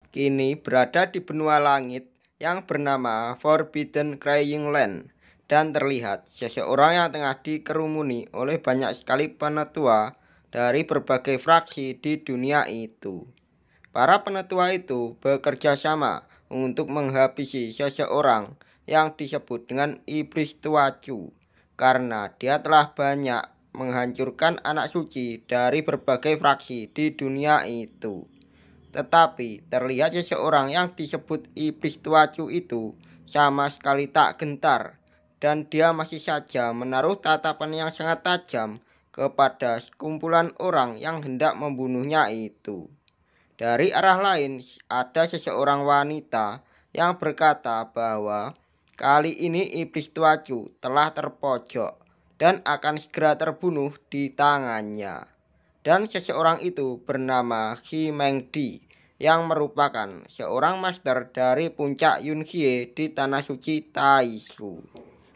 kini berada di benua langit yang bernama Forbidden Crying Land dan terlihat seseorang yang tengah dikerumuni oleh banyak sekali penetua dari berbagai fraksi di dunia itu. Para penetua itu bekerja sama untuk menghabisi seseorang yang disebut dengan iblis tuacu karena dia telah banyak menghancurkan anak suci dari berbagai fraksi di dunia itu. Tetapi terlihat seseorang yang disebut iblis tuacu itu sama sekali tak gentar dan dia masih saja menaruh tatapan yang sangat tajam kepada sekumpulan orang yang hendak membunuhnya itu. Dari arah lain ada seseorang wanita yang berkata bahwa kali ini iblis tuacu telah terpojok dan akan segera terbunuh di tangannya. Dan seseorang itu bernama He Mengdi yang merupakan seorang master dari puncak Yunhye di tanah suci Taishu.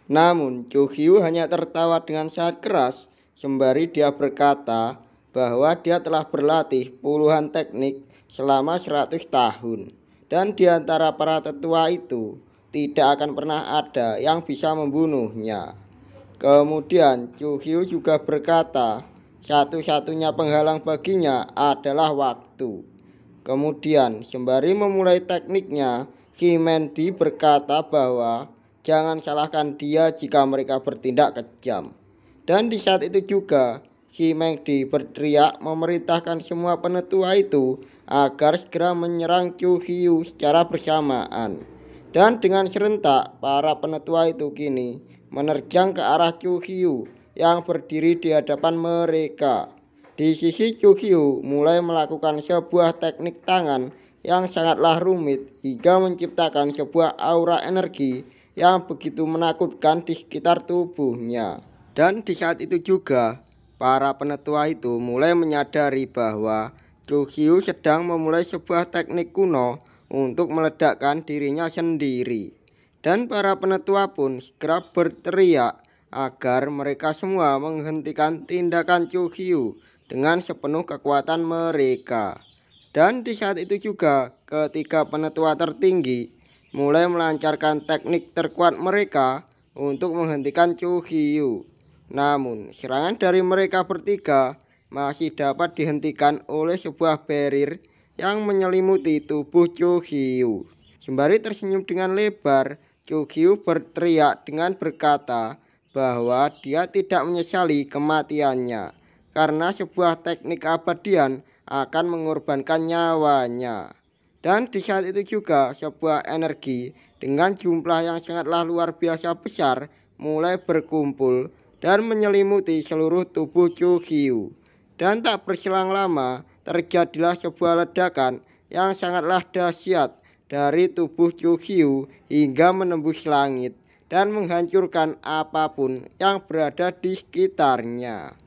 Namun Chu Hyu hanya tertawa dengan sangat keras sembari dia berkata bahwa dia telah berlatih puluhan teknik selama 100 tahun. Dan di antara para tetua itu tidak akan pernah ada yang bisa membunuhnya. Kemudian Chu Hyu juga berkata satu-satunya penghalang baginya adalah waktu. Kemudian sembari memulai tekniknya, He Mendi berkata bahwa jangan salahkan dia jika mereka bertindak kejam. Dan di saat itu juga He Mendi berteriak memerintahkan semua penetua itu agar segera menyerang Chu Hyu secara bersamaan. Dan dengan serentak para penetua itu kini menerjang ke arah Chu Hyu yang berdiri di hadapan mereka. Di sisi Chu Hyu mulai melakukan sebuah teknik tangan yang sangatlah rumit hingga menciptakan sebuah aura energi yang begitu menakutkan di sekitar tubuhnya. Dan di saat itu juga para penetua itu mulai menyadari bahwa Chu Hyu sedang memulai sebuah teknik kuno untuk meledakkan dirinya sendiri. Dan para penetua pun segera berteriak agar mereka semua menghentikan tindakan Chu Hyu dengan sepenuh kekuatan mereka. Dan di saat itu juga ketiga penetua tertinggi mulai melancarkan teknik terkuat mereka untuk menghentikan Chu Hyu. Namun serangan dari mereka bertiga masih dapat dihentikan oleh sebuah barrier yang menyelimuti tubuh Chu Hyu. Sembari tersenyum dengan lebar, Chu Hyu berteriak dengan berkata bahwa dia tidak menyesali kematiannya karena sebuah teknik abadian akan mengorbankan nyawanya. Dan di saat itu juga sebuah energi dengan jumlah yang sangatlah luar biasa besar mulai berkumpul dan menyelimuti seluruh tubuh Chu Hyu. Dan tak berselang lama terjadilah sebuah ledakan yang sangatlah dahsyat dari tubuh Chu Hyu hingga menembus langit dan menghancurkan apapun yang berada di sekitarnya.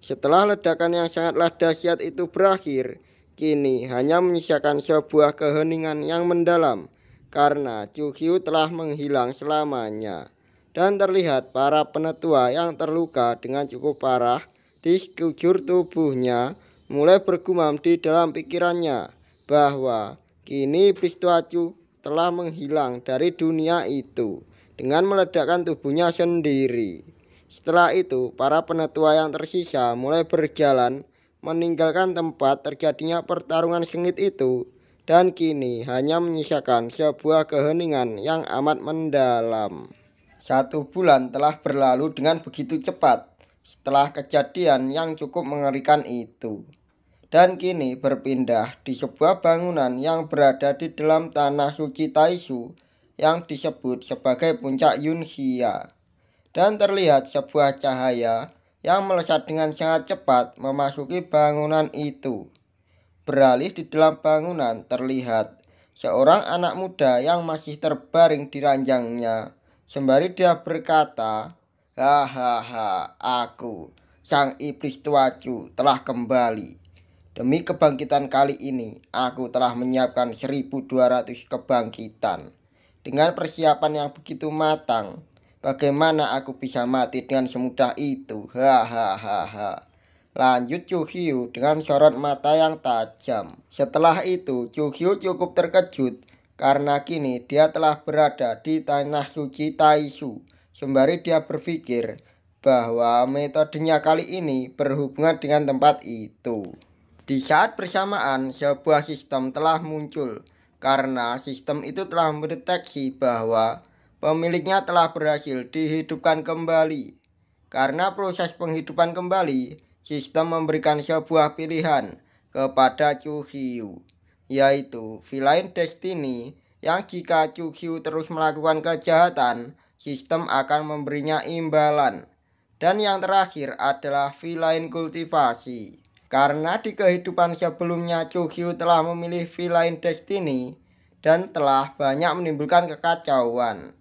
Setelah ledakan yang sangatlah dahsyat itu berakhir, kini hanya menyisakan sebuah keheningan yang mendalam karena Chu Hyu telah menghilang selamanya. Dan terlihat para penetua yang terluka dengan cukup parah di sekujur tubuhnya mulai bergumam di dalam pikirannya bahwa kini iblis tuacu telah menghilang dari dunia itu dengan meledakkan tubuhnya sendiri. Setelah itu, para penetua yang tersisa mulai berjalan meninggalkan tempat terjadinya pertarungan sengit itu dan kini hanya menyisakan sebuah keheningan yang amat mendalam. 1 bulan telah berlalu dengan begitu cepat setelah kejadian yang cukup mengerikan itu. Dan kini berpindah di sebuah bangunan yang berada di dalam tanah suci Taishu yang disebut sebagai puncak Yunhya. Dan terlihat sebuah cahaya yang melesat dengan sangat cepat memasuki bangunan itu. Beralih di dalam bangunan terlihat seorang anak muda yang masih terbaring di ranjangnya. Sembari dia berkata, "Hahaha, aku, sang iblis tuacu, telah kembali. Demi kebangkitan kali ini, aku telah menyiapkan 1200 kebangkitan. Dengan persiapan yang begitu matang, bagaimana aku bisa mati dengan semudah itu? Hahaha." lanjut Chu Hyu dengan sorot mata yang tajam. Setelah itu, Chu Hyu cukup terkejut karena kini dia telah berada di tanah suci Taishu. Sembari dia berpikir bahwa metodenya kali ini berhubungan dengan tempat itu. Di saat bersamaan, sebuah sistem telah muncul karena sistem itu telah mendeteksi bahwa pemiliknya telah berhasil dihidupkan kembali. Karena proses penghidupan kembali, sistem memberikan sebuah pilihan kepada Chu Hyu, yaitu Villain Destiny, yang jika Chu Hyu terus melakukan kejahatan, sistem akan memberinya imbalan. Dan yang terakhir adalah Villain Kultivasi. Karena di kehidupan sebelumnya Chu Hyu telah memilih Villain Destiny dan telah banyak menimbulkan kekacauan.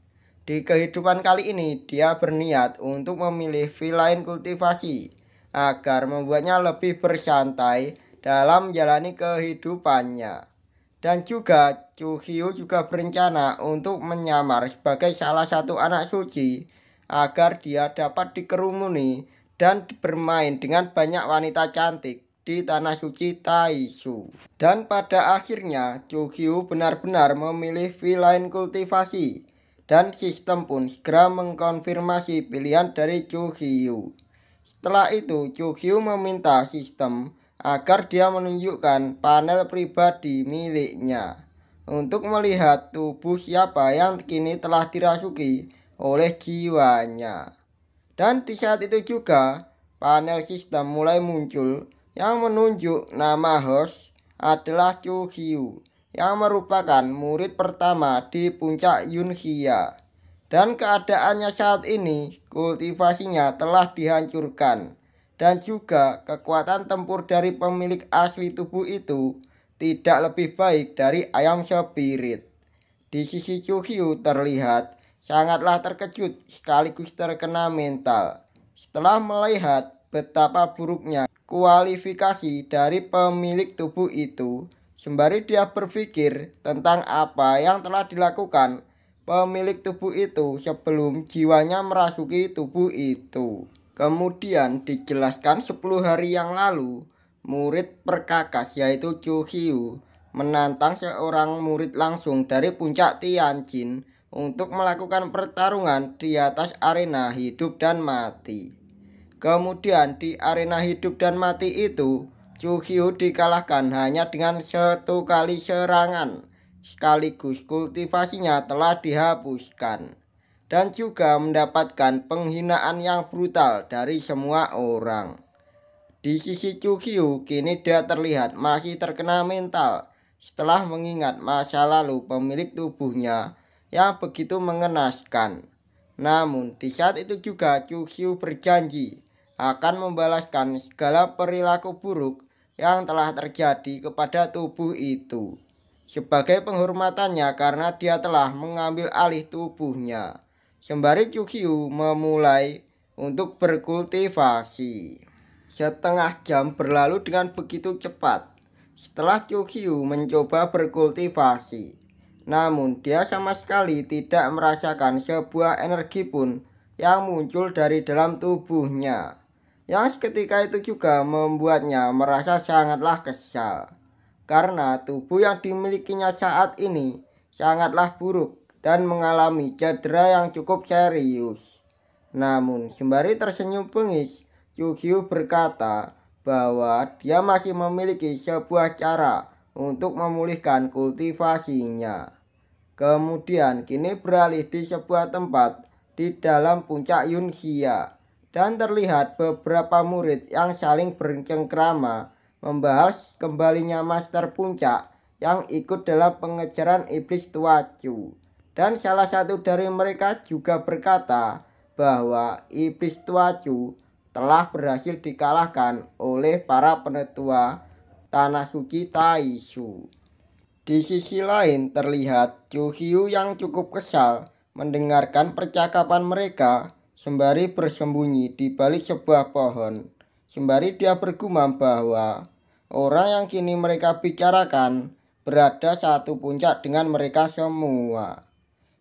Di kehidupan kali ini, dia berniat untuk memilih Villain Kultivasi agar membuatnya lebih bersantai dalam menjalani kehidupannya. Dan juga, Chu Hyu juga berencana untuk menyamar sebagai salah satu anak suci agar dia dapat dikerumuni dan bermain dengan banyak wanita cantik di tanah suci Taishu. Dan pada akhirnya, Chu Hyu benar-benar memilih Villain Kultivasi. Dan sistem pun segera mengkonfirmasi pilihan dari Chu Hyu. Setelah itu, Chu Hyu meminta sistem agar dia menunjukkan panel pribadi miliknya untuk melihat tubuh siapa yang kini telah dirasuki oleh jiwanya. Dan di saat itu juga, panel sistem mulai muncul yang menunjuk nama host adalah Chu Hyu, yang merupakan murid pertama di puncak Yunhya. Dan keadaannya saat ini, kultivasinya telah dihancurkan. Dan juga kekuatan tempur dari pemilik asli tubuh itu tidak lebih baik dari ayam spirit. Di sisi Chu Hyu terlihat sangatlah terkejut sekaligus terkena mental setelah melihat betapa buruknya kualifikasi dari pemilik tubuh itu. Sembari dia berpikir tentang apa yang telah dilakukan pemilik tubuh itu sebelum jiwanya merasuki tubuh itu. Kemudian dijelaskan 10 hari yang lalu, murid perkakas yaitu Chu Hyu menantang seorang murid langsung dari puncak Tianjin untuk melakukan pertarungan di atas arena hidup dan mati. Kemudian di arena hidup dan mati itu, Chu Hyu dikalahkan hanya dengan satu kali serangan, sekaligus kultivasinya telah dihapuskan. Dan juga mendapatkan penghinaan yang brutal dari semua orang. Di sisi Chu Hyu, kini dia terlihat masih terkena mental setelah mengingat masa lalu pemilik tubuhnya yang begitu mengenaskan. Namun di saat itu juga Chu Hyu berjanji akan membalaskan segala perilaku buruk yang telah terjadi kepada tubuh itu sebagai penghormatannya karena dia telah mengambil alih tubuhnya. Sembari Chu Hyu memulai untuk berkultivasi. Setengah jam berlalu dengan begitu cepat setelah Chu Hyu mencoba berkultivasi. Namun dia sama sekali tidak merasakan sebuah energi pun yang muncul dari dalam tubuhnya, yang seketika itu juga membuatnya merasa sangatlah kesal. Karena tubuh yang dimilikinya saat ini sangatlah buruk dan mengalami cedera yang cukup serius. Namun sembari tersenyum bengis, Chu Hyu berkata bahwa dia masih memiliki sebuah cara untuk memulihkan kultivasinya. Kemudian kini beralih di sebuah tempat di dalam puncak Yunhya. Dan terlihat beberapa murid yang saling bercengkrama membahas kembalinya Master Puncak yang ikut dalam pengejaran iblis tua Chu. Dan salah satu dari mereka juga berkata bahwa iblis tua Chu telah berhasil dikalahkan oleh para penetua tanah suci Taishu. Di sisi lain terlihat Chu Hyu yang cukup kesal mendengarkan percakapan mereka sembari bersembunyi di balik sebuah pohon. Sembari dia bergumam bahwa orang yang kini mereka bicarakan berada satu puncak dengan mereka semua.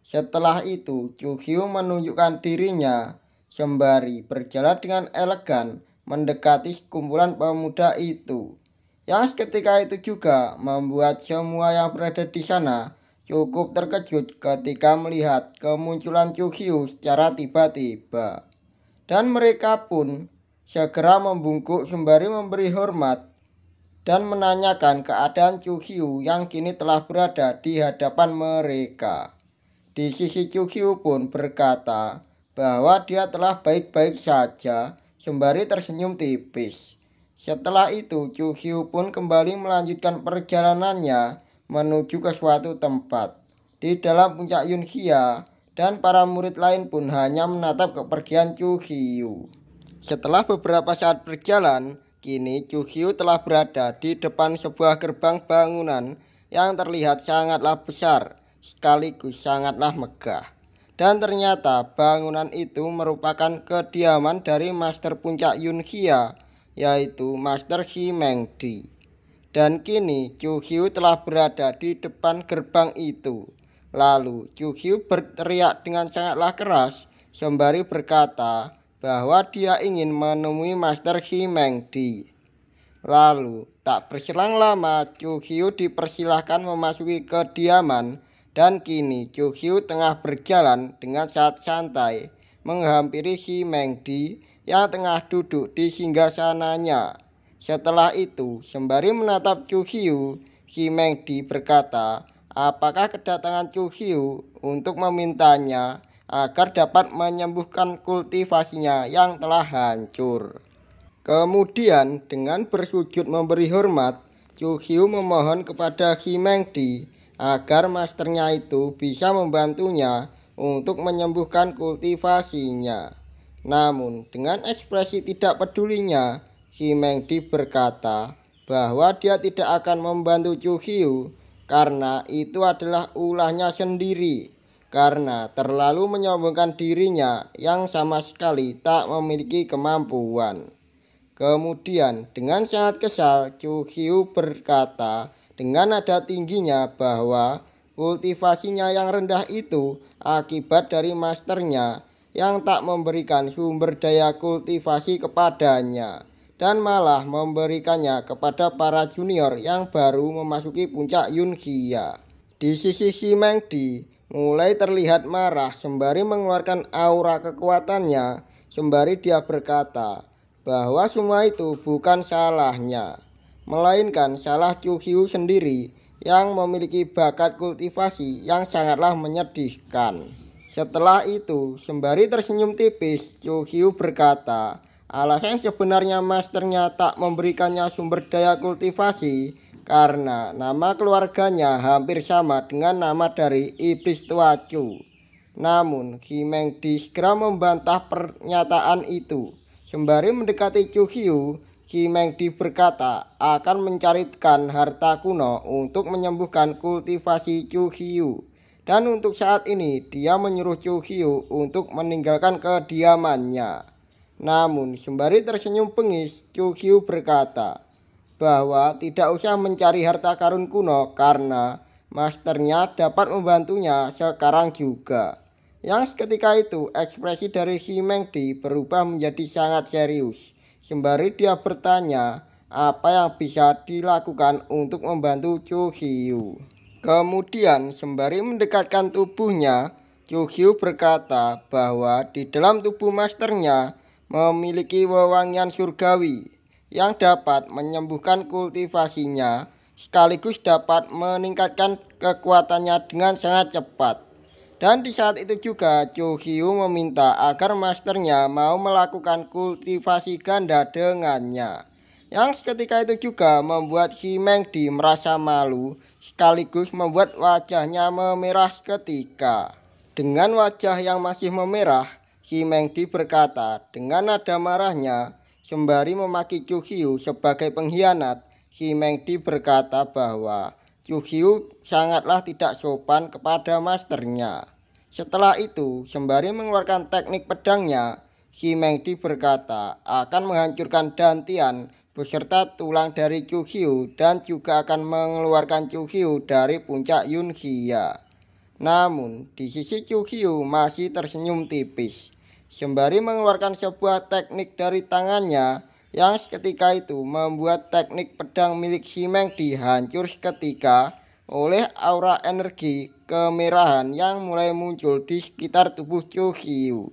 Setelah itu, Chu Hyu menunjukkan dirinya sembari berjalan dengan elegan mendekati kumpulan pemuda itu. Yang seketika itu juga membuat semua yang berada di sana cukup terkejut ketika melihat kemunculan Chu Hyu secara tiba-tiba. Dan mereka pun segera membungkuk sembari memberi hormat dan menanyakan keadaan Chu Hyu yang kini telah berada di hadapan mereka. Di sisi Chu Hyu pun berkata bahwa dia telah baik-baik saja sembari tersenyum tipis. Setelah itu Chu Hyu pun kembali melanjutkan perjalanannya menuju ke suatu tempat. Di dalam puncak Yunhia dan para murid lain pun hanya menatap kepergian Chu Hyu. Setelah beberapa saat berjalan, kini Chu Hyu telah berada di depan sebuah gerbang bangunan yang terlihat sangatlah besar sekaligus sangatlah megah. Dan ternyata bangunan itu merupakan kediaman dari Master Puncak Yunhia, yaitu Master He Mengdi. Dan kini Chu Hyu telah berada di depan gerbang itu. Lalu Chu Hyu berteriak dengan sangatlah keras sembari berkata bahwa dia ingin menemui Master He Mengdi. Lalu tak berselang lama Chu Hyu dipersilahkan memasuki kediaman dan kini Chu Hyu tengah berjalan dengan sangat santai menghampiri He Mengdi yang tengah duduk di singgasananya. Setelah itu sembari menatap Chu Hyu, He Mengdi berkata apakah kedatangan Chu Hyu untuk memintanya agar dapat menyembuhkan kultivasinya yang telah hancur. Kemudian dengan bersujud memberi hormat, Chu Hyu memohon kepada He Mengdi agar masternya itu bisa membantunya untuk menyembuhkan kultivasinya. Namun dengan ekspresi tidak pedulinya, He Mengdi berkata bahwa dia tidak akan membantu Chu Hyu karena itu adalah ulahnya sendiri, karena terlalu menyombongkan dirinya yang sama sekali tak memiliki kemampuan. Kemudian dengan sangat kesal Chu Hyu berkata dengan nada tingginya bahwa kultivasinya yang rendah itu akibat dari masternya yang tak memberikan sumber daya kultivasi kepadanya dan malah memberikannya kepada para junior yang baru memasuki puncak Yunhia. Di sisi He Mengdi mulai terlihat marah sembari mengeluarkan aura kekuatannya sembari dia berkata bahwa semua itu bukan salahnya, melainkan salah Chu Hyu sendiri yang memiliki bakat kultivasi yang sangatlah menyedihkan. Setelah itu sembari tersenyum tipis Chu Hyu berkata alasan sebenarnya masternya tak memberikannya sumber daya kultivasi karena nama keluarganya hampir sama dengan nama dari iblis tua Chu. Namun He Mengdi segera membantah pernyataan itu. Sembari mendekati Chu Hyu, He Mengdi berkata akan mencarikan harta kuno untuk menyembuhkan kultivasi Chu Hyu. Dan untuk saat ini dia menyuruh Chu Hyu untuk meninggalkan kediamannya. Namun sembari tersenyum bengis, Chu Hyu berkata bahwa tidak usah mencari harta karun kuno karena masternya dapat membantunya sekarang juga. Yang seketika itu ekspresi dari He Mengdi berubah menjadi sangat serius. Sembari dia bertanya apa yang bisa dilakukan untuk membantu Chu Hyu. Kemudian sembari mendekatkan tubuhnya, Chu Hyu berkata bahwa di dalam tubuh masternya memiliki wewangian surgawi yang dapat menyembuhkan kultivasinya sekaligus dapat meningkatkan kekuatannya dengan sangat cepat. Dan di saat itu juga Chu Hyu meminta agar masternya mau melakukan kultivasi ganda dengannya. Yang seketika itu juga membuat He Mengdi merasa malu sekaligus membuat wajahnya memerah seketika. Dengan wajah yang masih memerah, He Mengdi berkata dengan nada marahnya sembari memaki Chu Hyu sebagai pengkhianat. He Mengdi berkata bahwa Chu Hyu sangatlah tidak sopan kepada masternya. Setelah itu sembari mengeluarkan teknik pedangnya, He Mengdi berkata akan menghancurkan dantian beserta tulang dari Chu Hyu dan juga akan mengeluarkan Chu Hyu dari puncak Yunhia. Namun di sisi Chu Hyu masih tersenyum tipis. Sembari mengeluarkan sebuah teknik dari tangannya, yang seketika itu membuat teknik pedang milik Xi Mengdi hancur seketika oleh aura energi kemerahan yang mulai muncul di sekitar tubuh Chu Xiu.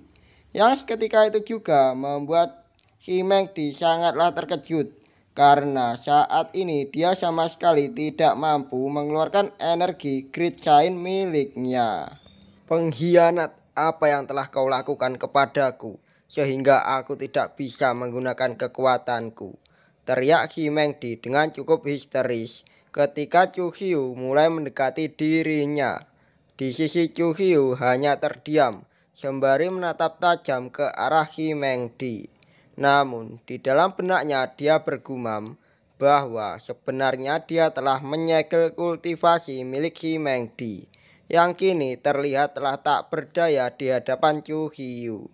Yang seketika itu juga membuat Xi Mengdi sangatlah terkejut karena saat ini dia sama sekali tidak mampu mengeluarkan energi Great Sign miliknya. Pengkhianat, apa yang telah kau lakukan kepadaku sehingga aku tidak bisa menggunakan kekuatanku? Teriak Xi Mengdi dengan cukup histeris ketika Chu Xiu mulai mendekati dirinya. Di sisi Chu Xiu hanya terdiam sembari menatap tajam ke arah Xi Mengdi. Namun di dalam benaknya dia bergumam bahwa sebenarnya dia telah menyegel kultivasi milik Xi Mengdi yang kini terlihat telah tak berdaya di hadapan Chu Xiu.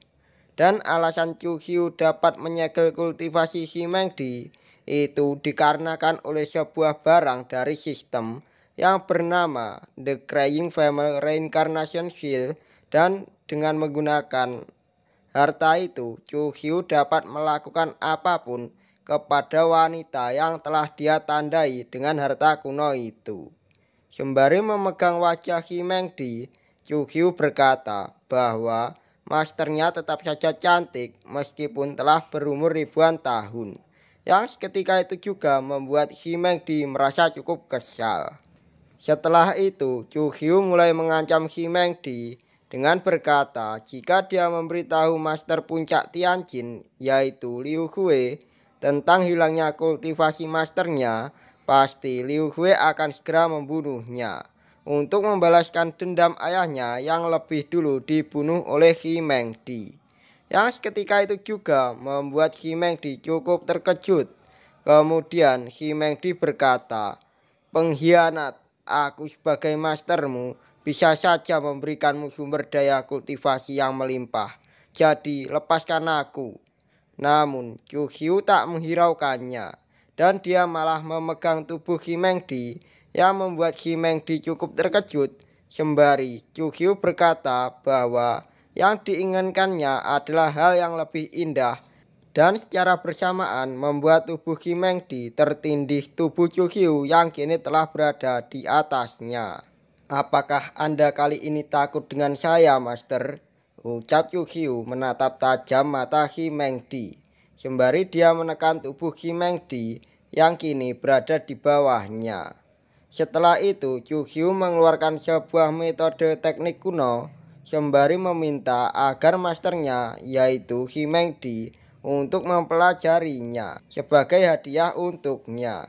Dan alasan Chu Xiu dapat menyegel kultivasi Xi Mengdi itu dikarenakan oleh sebuah barang dari sistem yang bernama The Crying Family Reincarnation Shield, dan dengan menggunakan harta itu Chu Xiu dapat melakukan apapun kepada wanita yang telah dia tandai dengan harta kuno itu. Sembari memegang wajah Xi Mengdi, Chu Xiu berkata bahwa masternya tetap saja cantik meskipun telah berumur ribuan tahun. Yang seketika itu juga membuat Xi Mengdi merasa cukup kesal. Setelah itu, Chu Xiu mulai mengancam Xi Mengdi dengan berkata jika dia memberitahu Master Puncak Tianjin yaitu Liu Hui tentang hilangnya kultivasi masternya, pasti Liu Hui akan segera membunuhnya untuk membalaskan dendam ayahnya yang lebih dulu dibunuh oleh Xi Mengdi. Yang seketika itu juga membuat Xi Mengdi cukup terkejut. Kemudian Xi Mengdi berkata, "Pengkhianat, aku sebagai mastermu bisa saja memberikanmu sumber daya kultivasi yang melimpah. Jadi lepaskan aku." Namun Chu Xiu tak menghiraukannya, dan dia malah memegang tubuh Xi Mengdi yang membuat Xi Mengdi cukup terkejut. Sembari Chu Xiu berkata bahwa yang diinginkannya adalah hal yang lebih indah, dan secara bersamaan membuat tubuh Xi Mengdi tertindih tubuh Chu Xiu yang kini telah berada di atasnya. "Apakah Anda kali ini takut dengan saya, Master?" ucap Chu Xiu menatap tajam mata Xi Mengdi. Sembari dia menekan tubuh Xi Mengdi yang kini berada di bawahnya. Setelah itu, Chu Xiu mengeluarkan sebuah metode teknik kuno sembari meminta agar masternya yaitu Xi Mengdi untuk mempelajarinya sebagai hadiah untuknya.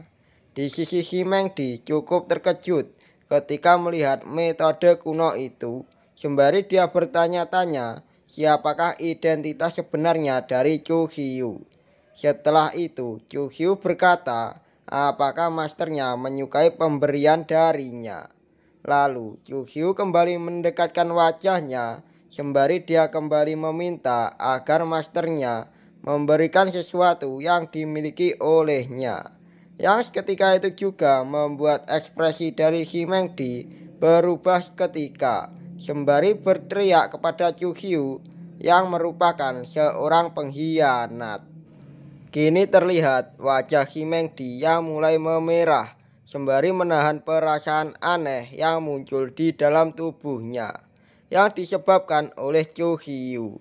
Di sisi Xi Mengdi cukup terkejut ketika melihat metode kuno itu, sembari dia bertanya-tanya siapakah identitas sebenarnya dari Chu Xiu. Setelah itu, Chu Xiu berkata apakah masternya menyukai pemberian darinya. Lalu Chu Xiu kembali mendekatkan wajahnya sembari dia kembali meminta agar masternya memberikan sesuatu yang dimiliki olehnya. Yang seketika itu juga membuat ekspresi dari Xi Mengdi berubah seketika sembari berteriak kepada Chu Xiu yang merupakan seorang pengkhianat. Kini terlihat wajah Xi Mengdi yang mulai memerah sembari menahan perasaan aneh yang muncul di dalam tubuhnya yang disebabkan oleh Chu Xiu.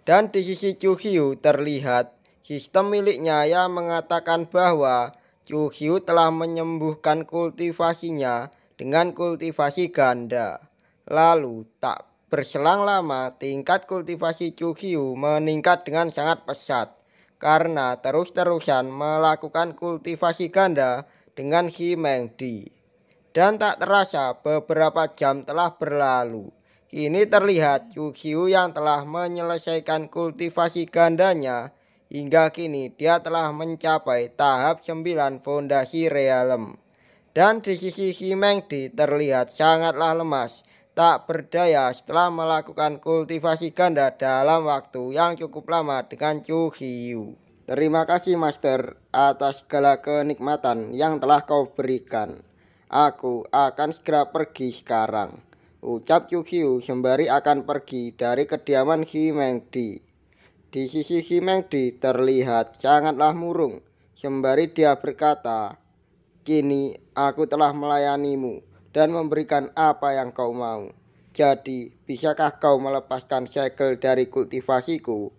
Dan di sisi Chu Xiu terlihat sistem miliknya yang mengatakan bahwa Chu Xiu telah menyembuhkan kultivasinya dengan kultivasi ganda. Lalu tak berselang lama tingkat kultivasi Chu Xiu meningkat dengan sangat pesat karena terus-terusan melakukan kultivasi ganda dengan Xi Mengdi. Dan tak terasa beberapa jam telah berlalu. Kini terlihat Chu Xiu yang telah menyelesaikan kultivasi gandanya. Hingga kini dia telah mencapai tahap 9 fondasi realem. Dan di sisi Xi Mengdi terlihat sangatlah lemas, tak berdaya setelah melakukan kultivasi ganda dalam waktu yang cukup lama dengan Chu Xiu. "Terima kasih Master atas segala kenikmatan yang telah kau berikan. Aku akan segera pergi sekarang," ucap Chu Xiu sembari akan pergi dari kediaman Xi Mengdi. Di sisi Himengdi terlihat sangatlah murung, sembari dia berkata, "Kini aku telah melayanimu dan memberikan apa yang kau mau. Jadi, bisakah kau melepaskan segel dari kultivasiku?"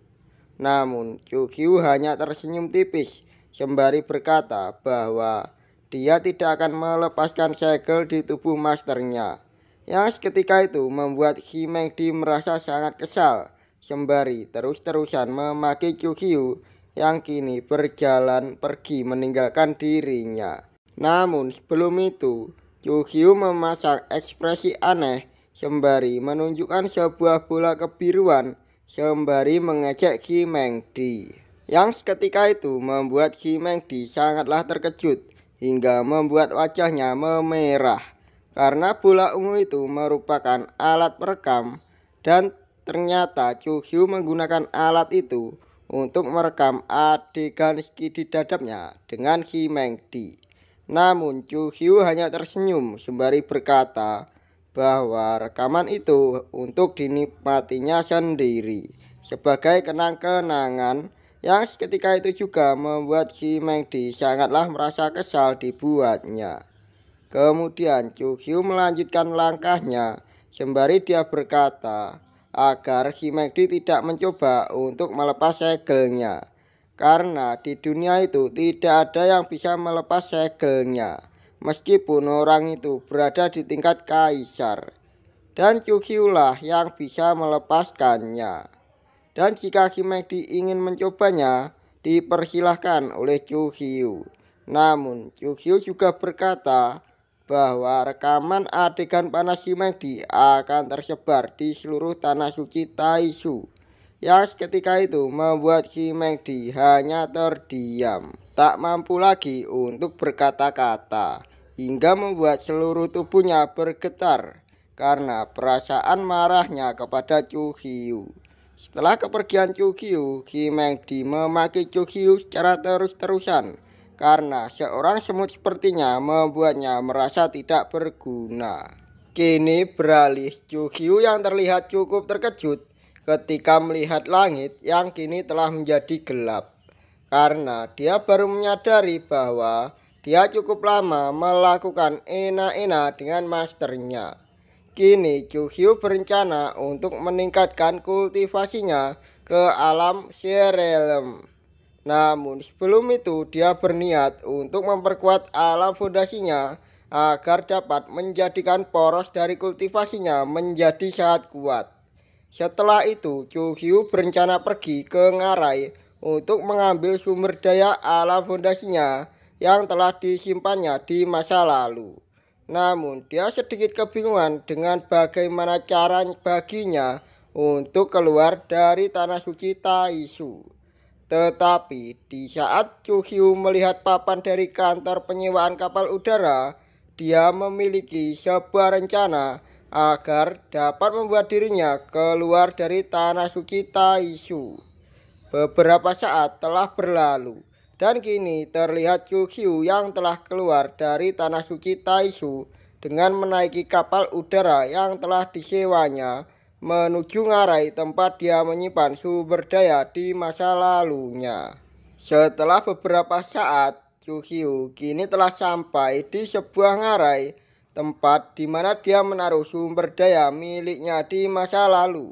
Namun, Kyuhyun hanya tersenyum tipis, sembari berkata bahwa dia tidak akan melepaskan segel di tubuh masternya. Yang seketika itu membuat Himengdi merasa sangat kesal, sembari terus-terusan memaki Kyuhyun yang kini berjalan pergi meninggalkan dirinya. Namun sebelum itu, Kyuhyun memasang ekspresi aneh sembari menunjukkan sebuah bola kebiruan sembari mengejek Himengdi. Yang seketika itu membuat Himengdi sangatlah terkejut hingga membuat wajahnya memerah. Karena bola ungu itu merupakan alat perekam dan ternyata Kyuhyun menggunakan alat itu untuk merekam adegan skididadapnya dengan Himengdi. Namun Kyuhyun hanya tersenyum sembari berkata bahwa rekaman itu untuk dinikmatinya sendiri sebagai kenang-kenangan. Yang seketika itu juga membuat Himengdi sangatlah merasa kesal dibuatnya. Kemudian Kyuhyun melanjutkan langkahnya sembari dia berkata agar Himengdi tidak mencoba untuk melepas segelnya. Karena di dunia itu tidak ada yang bisa melepas segelnya, meskipun orang itu berada di tingkat kaisar. Dan Kyuhyun lah yang bisa melepaskannya. Dan jika Himengdi ingin mencobanya, dipersilahkan oleh Kyuhyun. Namun Kyuhyun juga berkata bahwa rekaman adegan panas Himengdi akan tersebar di seluruh tanah suci Taishu. Yang seketika itu membuat Himengdi hanya terdiam, tak mampu lagi untuk berkata-kata, hingga membuat seluruh tubuhnya bergetar karena perasaan marahnya kepada Kyuhyun. Setelah kepergian Kyuhyun, Himengdi memaki Kyuhyun secara terus-terusan karena seorang semut sepertinya membuatnya merasa tidak berguna. Kini beralih, Kyuhyun yang terlihat cukup terkejut ketika melihat langit yang kini telah menjadi gelap. Karena dia baru menyadari bahwa dia cukup lama melakukan enak-enak dengan masternya. Kini Kyuhyun berencana untuk meningkatkan kultivasinya ke alam Sherelem. Namun sebelum itu dia berniat untuk memperkuat alam fondasinya agar dapat menjadikan poros dari kultivasinya menjadi sangat kuat. Setelah itu Kyuhyun berencana pergi ke Ngarai untuk mengambil sumber daya alam fondasinya yang telah disimpannya di masa lalu. Namun dia sedikit kebingungan dengan bagaimana cara baginya untuk keluar dari tanah suci Taishu. Tetapi di saat Kyuhyun melihat papan dari kantor penyewaan kapal udara, dia memiliki sebuah rencana agar dapat membuat dirinya keluar dari tanah suci Taishu. Beberapa saat telah berlalu dan kini terlihat Kyuhyun yang telah keluar dari tanah suci Taishu dengan menaiki kapal udara yang telah disewanya menuju Ngarai tempat dia menyimpan sumber daya di masa lalunya. Setelah beberapa saat, Kyuhyun kini telah sampai di sebuah Ngarai, tempat di mana dia menaruh sumber daya miliknya di masa lalu.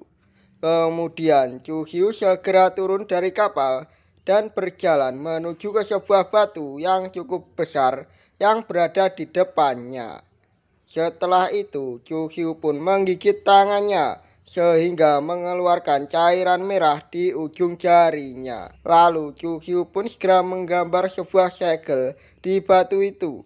Kemudian Kyuhyun segera turun dari kapal dan berjalan menuju ke sebuah batu yang cukup besar yang berada di depannya. Setelah itu Kyuhyun pun menggigit tangannya sehingga mengeluarkan cairan merah di ujung jarinya. Lalu Kyuhyun pun segera menggambar sebuah segel di batu itu.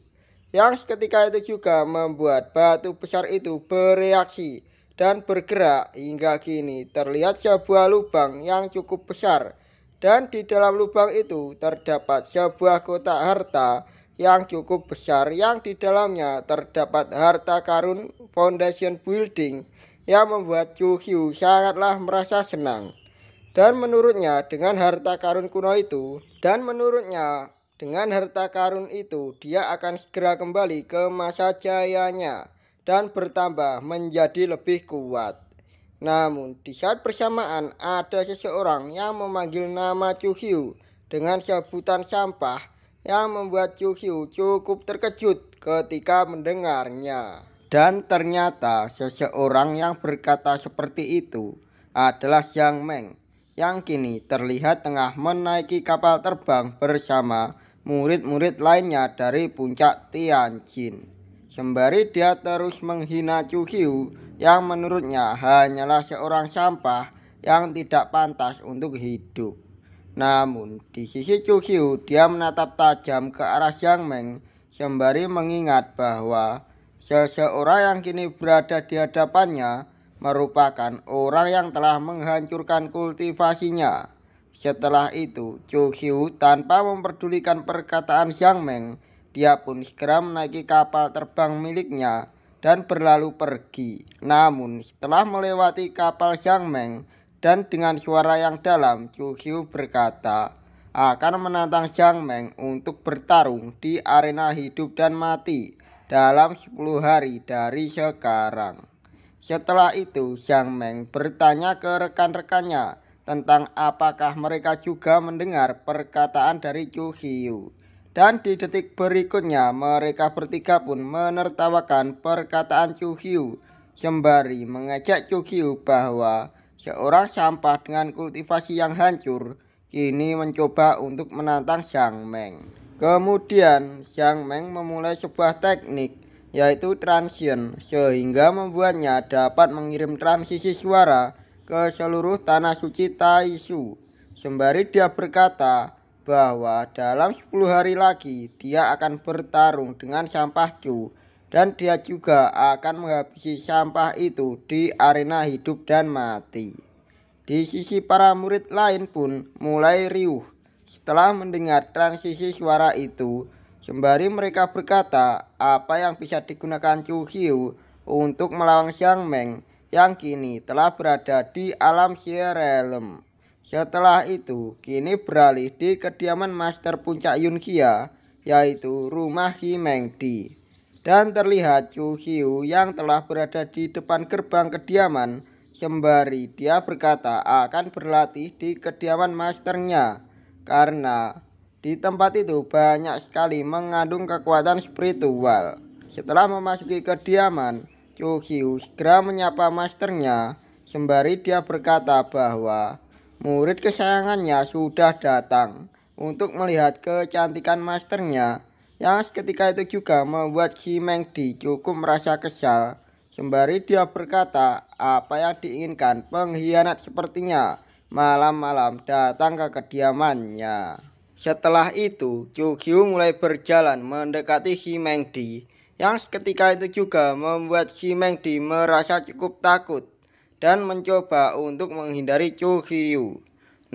Yang seketika itu juga membuat batu besar itu bereaksi dan bergerak hingga kini terlihat sebuah lubang yang cukup besar. Dan di dalam lubang itu terdapat sebuah kotak harta yang cukup besar yang di dalamnya terdapat harta karun foundation building yang membuat Kyuhyun sangatlah merasa senang. Dan menurutnya dengan harta karun kuno itu, dia akan segera kembali ke masa jayanya dan bertambah menjadi lebih kuat. Namun di saat bersamaan ada seseorang yang memanggil nama Chu Hyu dengan sebutan sampah yang membuat Chu Hyu cukup terkejut ketika mendengarnya. Dan ternyata seseorang yang berkata seperti itu adalah Xiang Meng yang kini terlihat tengah menaiki kapal terbang bersama murid-murid lainnya dari puncak Tianjin. Sembari dia terus menghina Chu Hyu yang menurutnya hanyalah seorang sampah yang tidak pantas untuk hidup. Namun di sisi Chu Hyu dia menatap tajam ke arah Xiang Meng sembari mengingat bahwa seseorang yang kini berada di hadapannya merupakan orang yang telah menghancurkan kultivasinya. Setelah itu Chu Hyu tanpa memperdulikan perkataan Xiang Meng, dia pun segera menaiki kapal terbang miliknya dan berlalu pergi. Namun setelah melewati kapal Xiang Meng dan dengan suara yang dalam, Chu Hyu berkata akan menantang Xiang Meng untuk bertarung di arena hidup dan mati dalam 10 hari dari sekarang. Setelah itu Xiang Meng bertanya ke rekan-rekannya tentang apakah mereka juga mendengar perkataan dari Chu Hyu. Dan di detik berikutnya mereka bertiga pun menertawakan perkataan Chu Hyu sembari mengejek Chu Hyu bahwa seorang sampah dengan kultivasi yang hancur kini mencoba untuk menantang Xiang Meng. Kemudian Xiang Meng memulai sebuah teknik yaitu transient sehingga membuatnya dapat mengirim transisi suara ke seluruh tanah suci Taishu. Sembari dia berkata bahwa dalam 10 hari lagi dia akan bertarung dengan sampah Chu dan dia juga akan menghabisi sampah itu di arena hidup dan mati. Di sisi para murid lain pun mulai riuh setelah mendengar transisi suara itu, sembari mereka berkata apa yang bisa digunakan Chu Hyu untuk melawan Xiang Meng yang kini telah berada di alam Xie Realm. Setelah itu, kini beralih di kediaman Master Puncak Yunxia, yaitu rumah He Mengdi. Dan terlihat Chu Hyu yang telah berada di depan gerbang kediaman, sembari dia berkata akan berlatih di kediaman masternya. Karena di tempat itu banyak sekali mengandung kekuatan spiritual. Setelah memasuki kediaman, Chu Hyu segera menyapa masternya, sembari dia berkata bahwa murid kesayangannya sudah datang untuk melihat kecantikan masternya, yang seketika itu juga membuat He Mengdi cukup merasa kesal. Sembari dia berkata apa yang diinginkan pengkhianat sepertinya malam-malam datang ke kediamannya. Setelah itu, Chu Hyu mulai berjalan mendekati He Mengdi, yang seketika itu juga membuat He Mengdi merasa cukup takut dan mencoba untuk menghindari Chu Hyu.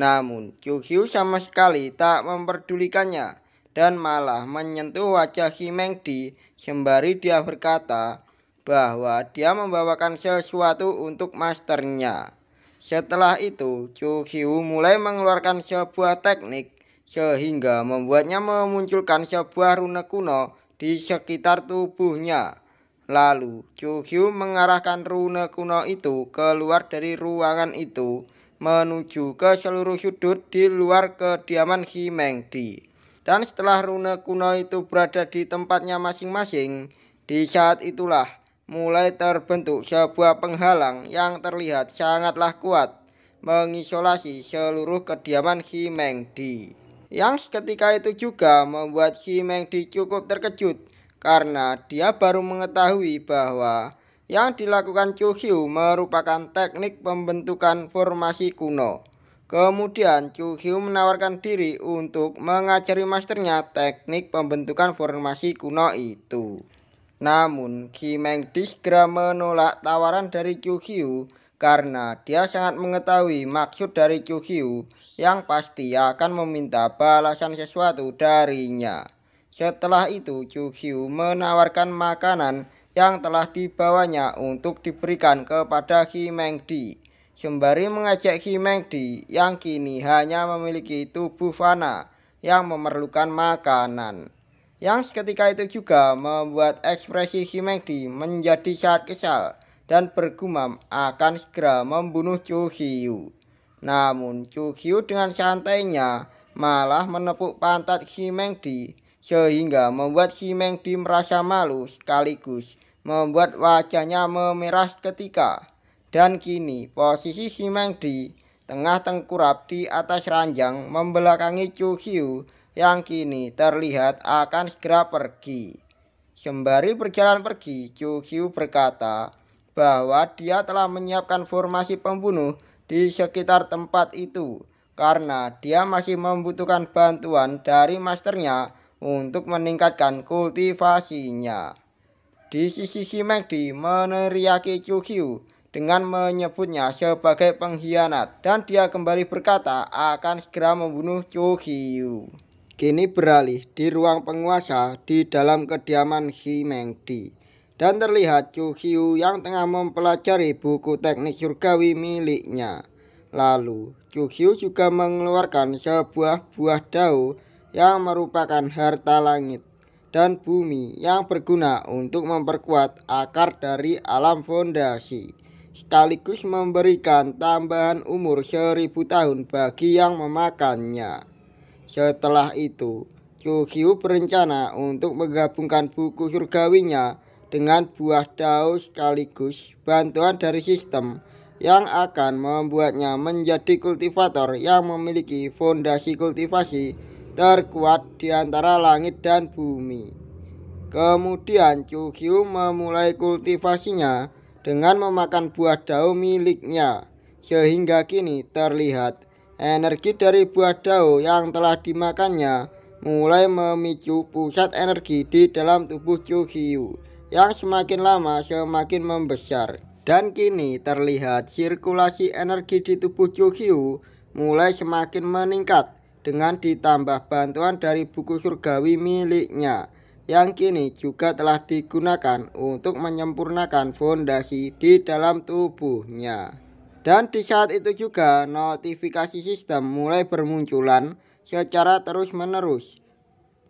Namun Chu Hyu sama sekali tak memperdulikannya dan malah menyentuh wajah He Mengdi sembari dia berkata bahwa dia membawakan sesuatu untuk masternya. Setelah itu Chu Hyu mulai mengeluarkan sebuah teknik sehingga membuatnya memunculkan sebuah rune kuno di sekitar tubuhnya. Lalu Chu Hyu mengarahkan rune kuno itu keluar dari ruangan itu menuju ke seluruh sudut di luar kediaman He Mengdi. Dan setelah rune kuno itu berada di tempatnya masing-masing, di saat itulah mulai terbentuk sebuah penghalang yang terlihat sangatlah kuat mengisolasi seluruh kediaman He Mengdi. Yang seketika itu juga membuat He Mengdi cukup terkejut karena dia baru mengetahui bahwa yang dilakukan Chu Hyu merupakan teknik pembentukan formasi kuno. Kemudian Chu Hyu menawarkan diri untuk mengajari masternya teknik pembentukan formasi kuno itu. Namun He Mengdi segera menolak tawaran dari Chu Hyu karena dia sangat mengetahui maksud dari Chu Hyu yang pasti akan meminta balasan sesuatu darinya. Setelah itu Chu Hyu menawarkan makanan yang telah dibawanya untuk diberikan kepada He Mengdi, sembari mengajak He Mengdi yang kini hanya memiliki tubuh fana yang memerlukan makanan. Yang seketika itu juga membuat ekspresi He Mengdi menjadi sangat kesal dan bergumam akan segera membunuh Chu Hyu. Namun Chu Hyu dengan santainya malah menepuk pantat Xi Mengdi sehingga membuat Xi Mengdi merasa malu sekaligus membuat wajahnya memerah seketika. Dan kini posisi Xi Mengdi tengah tengkurap di atas ranjang membelakangi Chu Hyu yang kini terlihat akan segera pergi. Sembari berjalan pergi, Chu Hyu berkata bahwa dia telah menyiapkan formasi pembunuh di sekitar tempat itu karena dia masih membutuhkan bantuan dari masternya untuk meningkatkan kultivasinya. Di sisi Xi Mengdi meneriaki Chu Hyu dengan menyebutnya sebagai pengkhianat dan dia kembali berkata akan segera membunuh Chu Hyu. Kini beralih di ruang penguasa di dalam kediaman Xi Mengdi dan terlihat Chu Hyu yang tengah mempelajari buku teknik surgawi miliknya. Lalu Chu Hyu juga mengeluarkan sebuah buah dao yang merupakan harta langit dan bumi yang berguna untuk memperkuat akar dari alam fondasi, sekaligus memberikan tambahan umur 1000 tahun bagi yang memakannya. Setelah itu, Chu Hyu berencana untuk menggabungkan buku surgawinya dengan buah dao sekaligus bantuan dari sistem yang akan membuatnya menjadi kultivator yang memiliki fondasi kultivasi terkuat di antara langit dan bumi. Kemudian Chu Hyu memulai kultivasinya dengan memakan buah dao miliknya, sehingga kini terlihat energi dari buah dao yang telah dimakannya mulai memicu pusat energi di dalam tubuh Chu Hyu yang semakin lama semakin membesar. Dan kini terlihat sirkulasi energi di tubuh Chu Hyu mulai semakin meningkat dengan ditambah bantuan dari buku surgawi miliknya yang kini juga telah digunakan untuk menyempurnakan fondasi di dalam tubuhnya. Dan di saat itu juga notifikasi sistem mulai bermunculan secara terus-menerus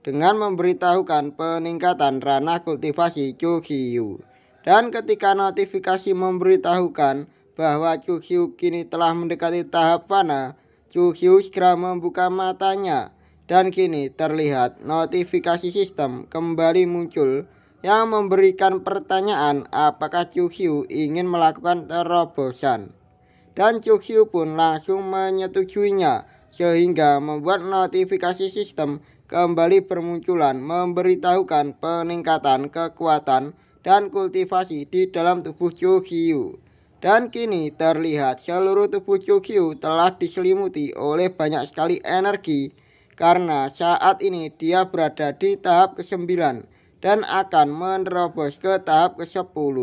dengan memberitahukan peningkatan ranah kultivasi Chu Hyu. Dan ketika notifikasi memberitahukan bahwa Chu Hyu kini telah mendekati tahap fana, Chu Hyu segera membuka matanya dan kini terlihat notifikasi sistem kembali muncul yang memberikan pertanyaan apakah Chu Hyu ingin melakukan terobosan. Dan Chu Hyu pun langsung menyetujuinya sehingga membuat notifikasi sistem kembali bermunculan memberitahukan peningkatan kekuatan dan kultivasi di dalam tubuh Chu Hyu. Dan kini terlihat seluruh tubuh Chu Hyu telah diselimuti oleh banyak sekali energi karena saat ini dia berada di tahap ke-9 dan akan menerobos ke tahap ke-10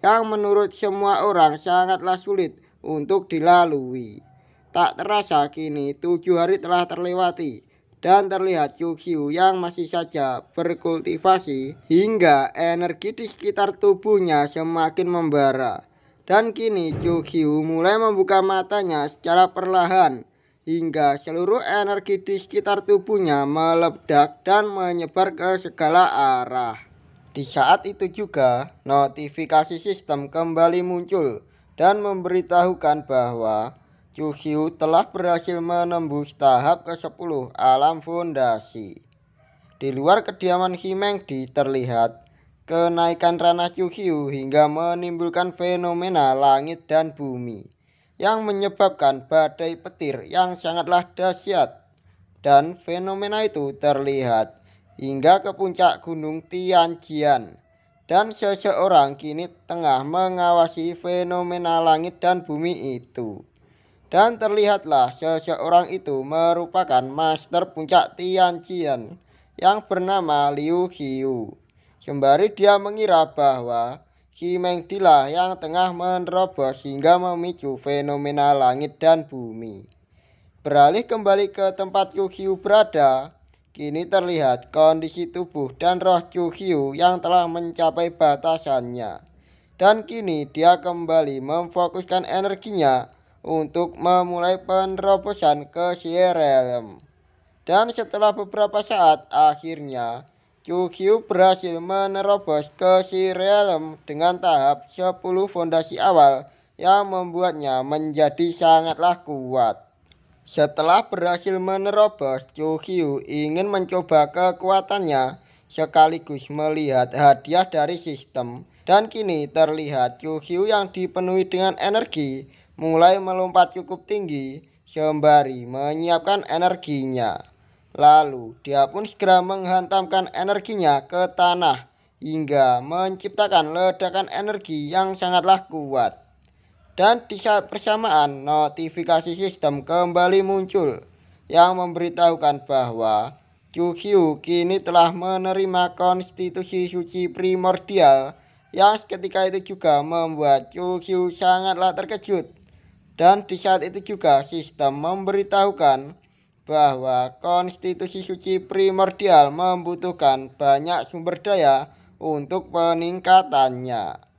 yang menurut semua orang sangatlah sulit untuk dilalui. Tak terasa kini 7 hari telah terlewati dan terlihat Chu Hyu yang masih saja berkultivasi hingga energi di sekitar tubuhnya semakin membara. Dan kini Chu Hyu mulai membuka matanya secara perlahan hingga seluruh energi di sekitar tubuhnya meledak dan menyebar ke segala arah. Di saat itu juga notifikasi sistem kembali muncul dan memberitahukan bahwa Chu Hyu telah berhasil menembus tahap ke-10 alam fondasi. Di luar kediaman Xi Mengdi terlihat kenaikan ranah Chu Hyu hingga menimbulkan fenomena langit dan bumi yang menyebabkan badai petir yang sangatlah dahsyat. Dan fenomena itu terlihat hingga ke puncak gunung Tianjian. Dan seseorang kini tengah mengawasi fenomena langit dan bumi itu. Dan terlihatlah seseorang itu merupakan master puncak Tianjian yang bernama Liu Xiu. Sembari dia mengira bahwa Xi Mengdi lah yang tengah menerobos hingga memicu fenomena langit dan bumi. Beralih kembali ke tempat Chu Hyu berada, kini terlihat kondisi tubuh dan roh Chu Hyu yang telah mencapai batasannya. Dan kini dia kembali memfokuskan energinya untuk memulai penerobosan ke Xie Realm. Dan setelah beberapa saat akhirnya Kyukyu berhasil menerobos ke si realm dengan tahap 10 fondasi awal yang membuatnya menjadi sangatlah kuat. Setelah berhasil menerobos, Kyukyu ingin mencoba kekuatannya sekaligus melihat hadiah dari sistem. Dan kini terlihat Kyukyu yang dipenuhi dengan energi mulai melompat cukup tinggi sembari menyiapkan energinya. Lalu dia pun segera menghantamkan energinya ke tanah hingga menciptakan ledakan energi yang sangatlah kuat. Dan di saat bersamaan notifikasi sistem kembali muncul yang memberitahukan bahwa Kyukyu kini telah menerima konstitusi suci primordial yang seketika itu juga membuat Kyukyu sangatlah terkejut. Dan di saat itu juga sistem memberitahukan bahwa konstitusi suci primordial membutuhkan banyak sumber daya untuk peningkatannya.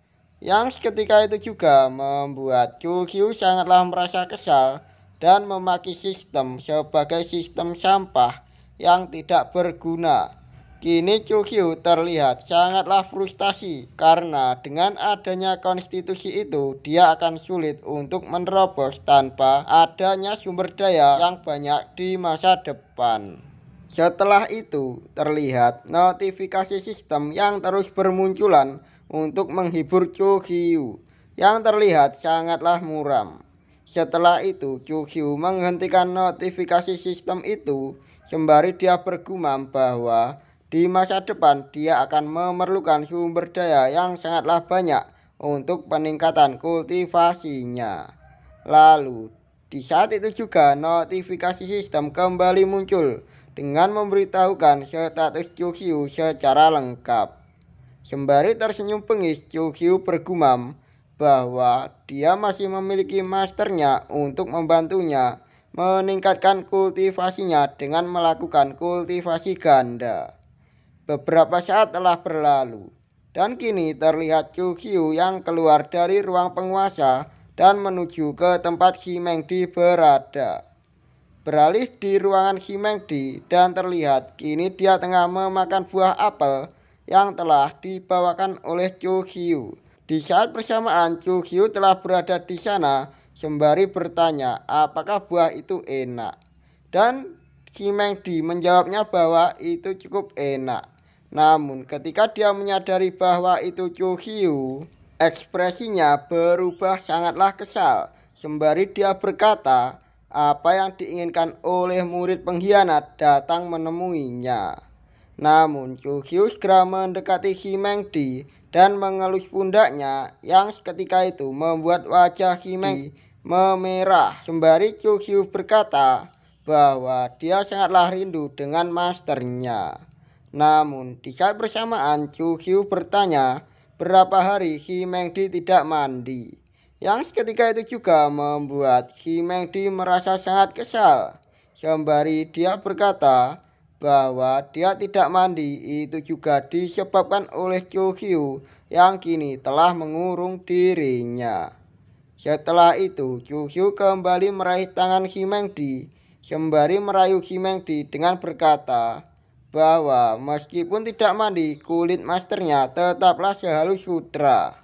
Yang seketika itu juga membuat Kyukyu sangatlah merasa kesal dan memaki sistem sebagai sistem sampah yang tidak berguna. Kini Kyukyu terlihat sangatlah frustasi karena dengan adanya konstitusi itu dia akan sulit untuk menerobos tanpa adanya sumber daya yang banyak di masa depan. Setelah itu terlihat notifikasi sistem yang terus bermunculan untuk menghibur Kyukyu yang terlihat sangatlah muram. Setelah itu Kyukyu menghentikan notifikasi sistem itu sembari dia bergumam bahwa di masa depan dia akan memerlukan sumber daya yang sangatlah banyak untuk peningkatan kultivasinya. Lalu di saat itu juga notifikasi sistem kembali muncul dengan memberitahukan status Kyukyu secara lengkap. Sembari tersenyum bengis, Kyukyu bergumam bahwa dia masih memiliki masternya untuk membantunya meningkatkan kultivasinya dengan melakukan kultivasi ganda. Beberapa saat telah berlalu dan kini terlihat Kyukyu yang keluar dari ruang penguasa dan menuju ke tempat Himengdi berada. Beralih di ruangan Himengdi dan terlihat kini dia tengah memakan buah apel yang telah dibawakan oleh Kyukyu. Di saat bersamaan Kyukyu telah berada di sana sembari bertanya apakah buah itu enak. Dan Himengdi menjawabnya bahwa itu cukup enak. Namun ketika dia menyadari bahwa itu Kyukyu, ekspresinya berubah sangatlah kesal. Sembari dia berkata, apa yang diinginkan oleh murid pengkhianat datang menemuinya. Namun Kyukyu segera mendekati Himengdi dan mengelus pundaknya yang seketika itu membuat wajah Himengdi memerah. Sembari Kyukyu berkata bahwa dia sangatlah rindu dengan masternya. Namun di saat bersamaan Kyukyu bertanya berapa hari Himengdi tidak mandi. Yang seketika itu juga membuat Himengdi merasa sangat kesal. Sembari dia berkata bahwa dia tidak mandi itu juga disebabkan oleh Kyukyu yang kini telah mengurung dirinya. Setelah itu Kyukyu kembali meraih tangan Himengdi sembari merayu Himengdi dengan berkata bahwa meskipun tidak mandi, kulit masternya tetaplah sehalus sutra.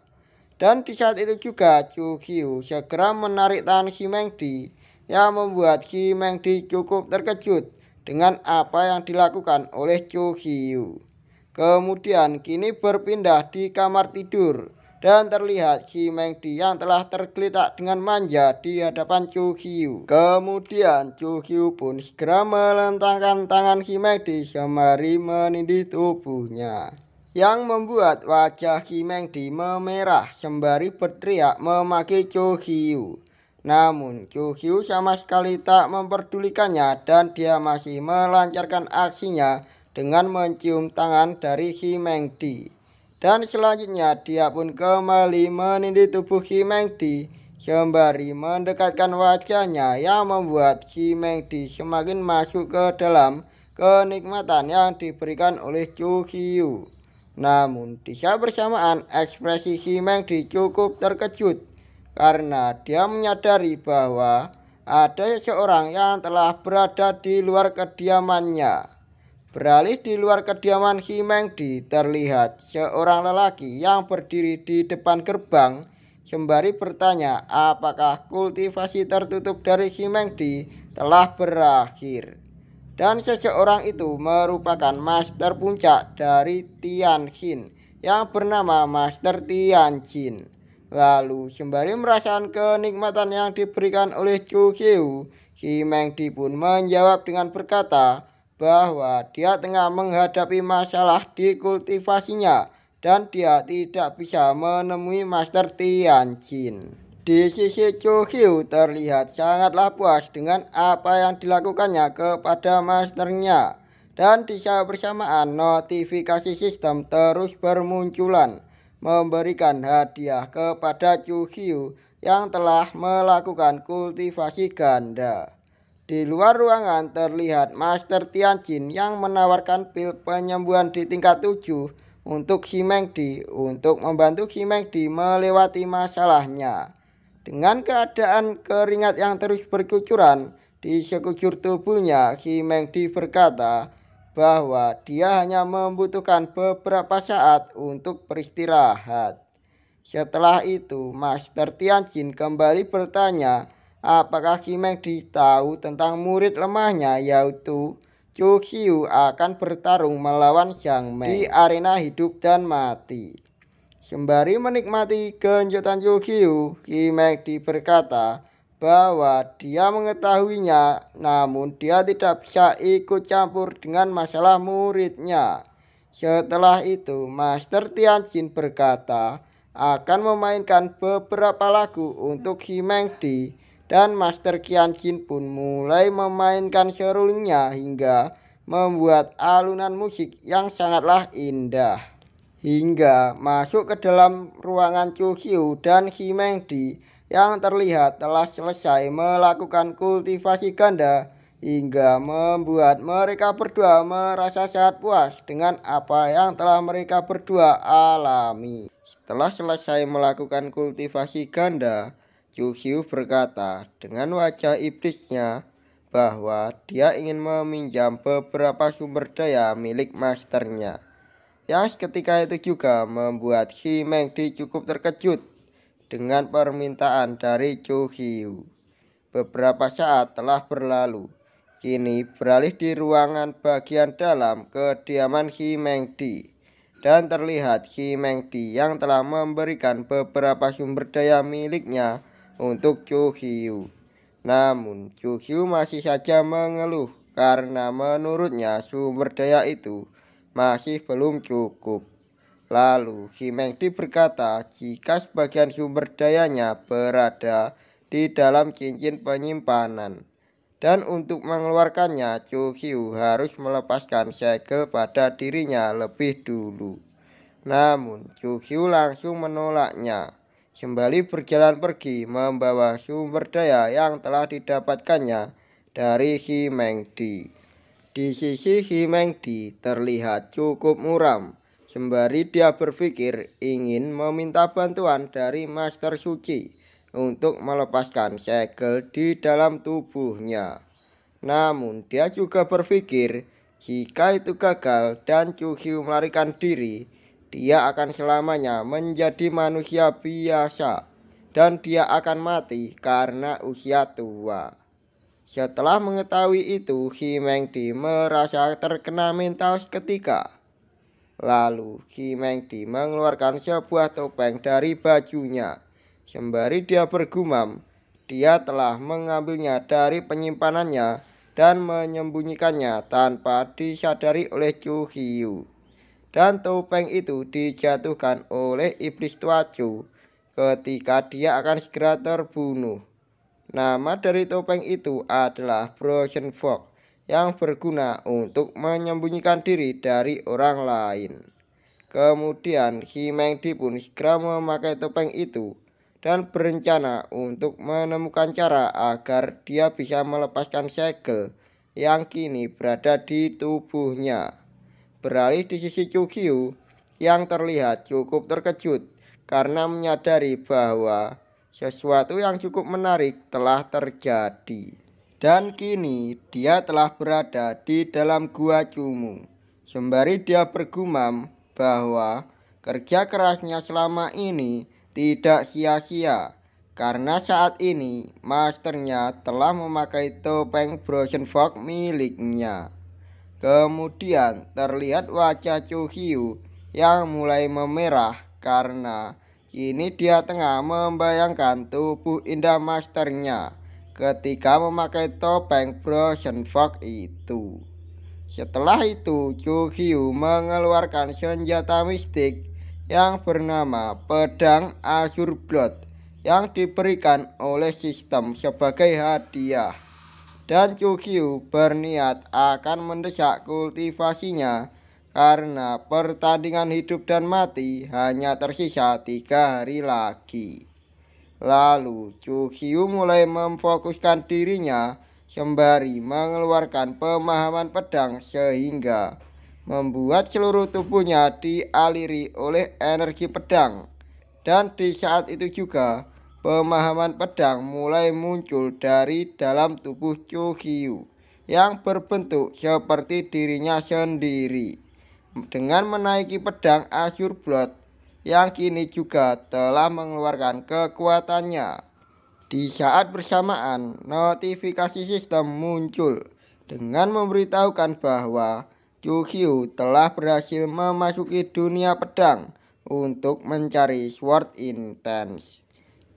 Dan di saat itu juga Kyukyu segera menarik tangan Himengdi yang membuat Himengdi cukup terkejut dengan apa yang dilakukan oleh Kyukyu. Kemudian kini berpindah di kamar tidur dan terlihat Himengdi yang telah tergeletak dengan manja di hadapan Kyukyu. Kemudian Kyukyu pun segera melentangkan tangan Himengdi sembari menindih tubuhnya, yang membuat wajah Himengdi memerah sembari berteriak memaki Kyukyu. Namun Kyukyu sama sekali tak memperdulikannya dan dia masih melancarkan aksinya dengan mencium tangan dari Himengdi. Dan selanjutnya dia pun kembali menindih tubuh Himengdi sembari mendekatkan wajahnya yang membuat Himengdi semakin masuk ke dalam kenikmatan yang diberikan oleh Kyukyu. Namun di saat bersamaan ekspresi Himengdi cukup terkejut karena dia menyadari bahwa ada seseorang yang telah berada di luar kediamannya. Beralih di luar kediaman Xi Mengdi, terlihat seorang lelaki yang berdiri di depan gerbang sembari bertanya apakah kultivasi tertutup dari Xi Mengdi telah berakhir. Dan seseorang itu merupakan master puncak dari Tianjin yang bernama Master Tianjin. Lalu sembari merasakan kenikmatan yang diberikan oleh Chu Qiu, Xi Mengdi pun menjawab dengan berkata bahwa dia tengah menghadapi masalah di kultivasinya dan dia tidak bisa menemui Master Tianjin. Di sisi Chu Qiu terlihat sangatlah puas dengan apa yang dilakukannya kepada masternya. Dan di saat bersamaan notifikasi sistem terus bermunculan memberikan hadiah kepada Chu Qiu yang telah melakukan kultivasi ganda. Di luar ruangan terlihat Master Tianjin yang menawarkan pil penyembuhan di tingkat 7 untuk Xi Mengdi untuk membantu Xi Mengdi melewati masalahnya. Dengan keadaan keringat yang terus bercucuran di sekujur tubuhnya, Xi Mengdi berkata bahwa dia hanya membutuhkan beberapa saat untuk beristirahat. Setelah itu, Master Tianjin kembali bertanya apakah Xi Mengdi tahu tentang murid lemahnya yaitu Chu Qiu akan bertarung melawan Zhang Meng di arena hidup dan mati. Sembari menikmati kejutan Chu Qiu, Xi Mengdi berkata bahwa dia mengetahuinya namun dia tidak bisa ikut campur dengan masalah muridnya. Setelah itu, Master Tianjin berkata akan memainkan beberapa lagu untuk Xi Mengdi dan Master Tianjin pun mulai memainkan serulingnya hingga membuat alunan musik yang sangatlah indah. Hingga masuk ke dalam ruangan Chu Qiu dan Xi Mengdi yang terlihat telah selesai melakukan kultivasi ganda hingga membuat mereka berdua merasa sangat puas dengan apa yang telah mereka berdua alami. Setelah selesai melakukan kultivasi ganda, Chu Qiu berkata dengan wajah iblisnya bahwa dia ingin meminjam beberapa sumber daya milik masternya. Yang seketika itu juga membuat Xi Mengdi cukup terkejut dengan permintaan dari Chu Qiu. Beberapa saat telah berlalu. Kini beralih di ruangan bagian dalam kediaman Xi Mengdi. Dan terlihat Xi Mengdi yang telah memberikan beberapa sumber daya miliknya untuk Chu Qiu. Namun Chu Qiu masih saja mengeluh karena menurutnya sumber daya itu masih belum cukup. Lalu Xi Mengdi berkata jika sebagian sumber dayanya berada di dalam cincin penyimpanan. Dan untuk mengeluarkannya, Chu Qiu harus melepaskan segel pada dirinya lebih dulu. Namun Chu Qiu langsung menolaknya. Sembari berjalan pergi membawa sumber daya yang telah didapatkannya dari Xi Mengdi. Di sisi Xi Mengdi terlihat cukup muram, sembari dia berpikir ingin meminta bantuan dari Master Suci untuk melepaskan segel di dalam tubuhnya. Namun dia juga berpikir jika itu gagal dan Chu Qiu melarikan diri, dia akan selamanya menjadi manusia biasa dan dia akan mati karena usia tua. Setelah mengetahui itu, Xi Mengdi merasa terkena mental seketika. Lalu Xi Mengdi mengeluarkan sebuah topeng dari bajunya. Sembari dia bergumam, dia telah mengambilnya dari penyimpanannya dan menyembunyikannya tanpa disadari oleh Chu Qiu. Dan topeng itu dijatuhkan oleh iblis tua Chu ketika dia akan segera terbunuh. Nama dari topeng itu adalah Frozen Fog yang berguna untuk menyembunyikan diri dari orang lain. Kemudian Xi Mengdi pun segera memakai topeng itu dan berencana untuk menemukan cara agar dia bisa melepaskan segel yang kini berada di tubuhnya. Beralih di sisi Chu Qiu yang terlihat cukup terkejut karena menyadari bahwa sesuatu yang cukup menarik telah terjadi. Dan kini dia telah berada di dalam gua Cumu. Sembari dia bergumam bahwa kerja kerasnya selama ini tidak sia-sia, karena saat ini masternya telah memakai topeng Frozen Fox miliknya. Kemudian terlihat wajah Chu Hyu yang mulai memerah karena kini dia tengah membayangkan tubuh indah masternya ketika memakai topeng Frozen Fox itu. Setelah itu, Chu Hyu mengeluarkan senjata mistik yang bernama Pedang Azure Blood yang diberikan oleh sistem sebagai hadiah. Dan Chu Hyu berniat akan mendesak kultivasinya karena pertandingan hidup dan mati hanya tersisa 3 hari lagi. Lalu Chu Hyu mulai memfokuskan dirinya sembari mengeluarkan pemahaman pedang sehingga membuat seluruh tubuhnya dialiri oleh energi pedang. Dan di saat itu juga pemahaman pedang mulai muncul dari dalam tubuh Chu Hyu yang berbentuk seperti dirinya sendiri. Dengan menaiki pedang Azure Blood yang kini juga telah mengeluarkan kekuatannya. Di saat bersamaan, notifikasi sistem muncul dengan memberitahukan bahwa Chu Hyu telah berhasil memasuki dunia pedang untuk mencari Sword Intense.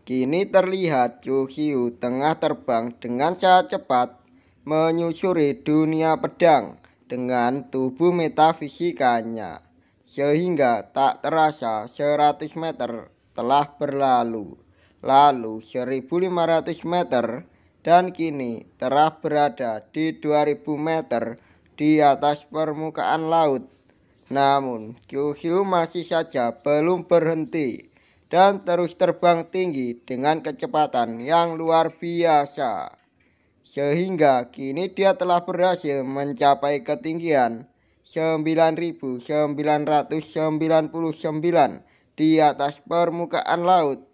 Kini terlihat Chu Hyu tengah terbang dengan sangat cepat menyusuri dunia pedang dengan tubuh metafisikanya, sehingga tak terasa 100 meter telah berlalu, lalu 1500 meter, dan kini telah berada di 2000 meter di atas permukaan laut. Namun Chu Hyu masih saja belum berhenti dan terus terbang tinggi dengan kecepatan yang luar biasa. Sehingga kini dia telah berhasil mencapai ketinggian 9.999 di atas permukaan laut.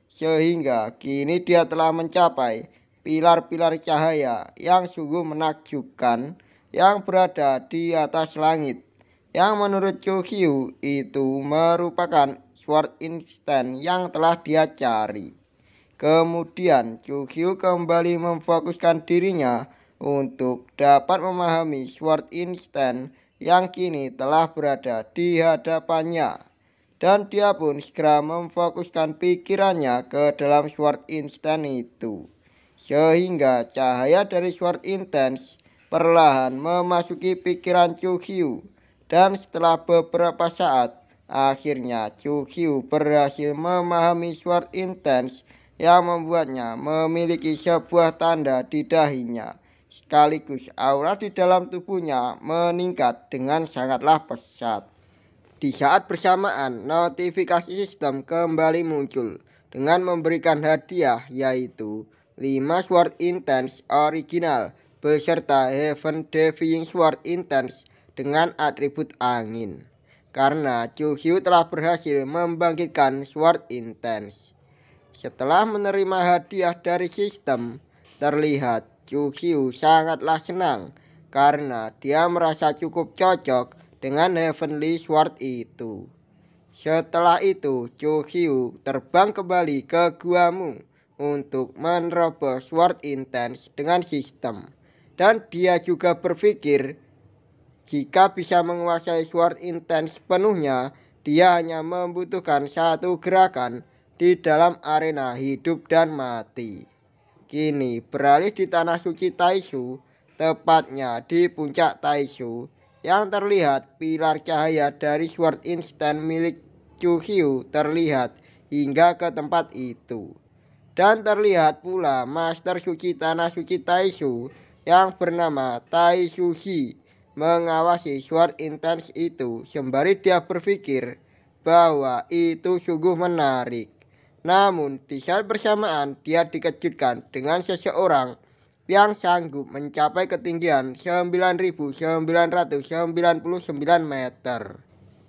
Sehingga kini dia telah mencapai pilar-pilar cahaya yang sungguh menakjubkan yang berada di atas langit, yang menurut Chu Hyu itu merupakan Sword Instant yang telah dia cari. Kemudian Chu Hyu kembali memfokuskan dirinya untuk dapat memahami Sword Instant yang kini telah berada di hadapannya. Dan dia pun segera memfokuskan pikirannya ke dalam Sword Instant itu, sehingga cahaya dari Sword Intense perlahan memasuki pikiran Chu Hyu. Dan setelah beberapa saat, akhirnya Chu Hyu berhasil memahami Sword Intense yang membuatnya memiliki sebuah tanda di dahinya. Sekaligus aura di dalam tubuhnya meningkat dengan sangatlah pesat. Di saat bersamaan, notifikasi sistem kembali muncul dengan memberikan hadiah, yaitu 5 Sword Intense original beserta Heaven Defying Sword Intense dengan atribut angin, karena Chu Hyu telah berhasil membangkitkan Sword Intense. Setelah menerima hadiah dari sistem, terlihat Chu Hyu sangatlah senang karena dia merasa cukup cocok dengan Heavenly Sword itu. Setelah itu, Chu Hyu terbang kembali ke guamu untuk menerobos Sword Intense dengan sistem. Dan dia juga berpikir jika bisa menguasai Sword Intense sepenuhnya, dia hanya membutuhkan satu gerakan di dalam arena hidup dan mati. Kini beralih di tanah suci Taishu, tepatnya di puncak Taishu, yang terlihat pilar cahaya dari Sword Instant milik Chu Hyu terlihat hingga ke tempat itu. Dan terlihat pula Master Suci Tanah Suci Taishu yang bernama Taishu Shi mengawasi Sword Intense itu, sembari dia berpikir bahwa itu sungguh menarik. Namun di saat bersamaan dia dikejutkan dengan seseorang yang sanggup mencapai ketinggian 9.999 meter.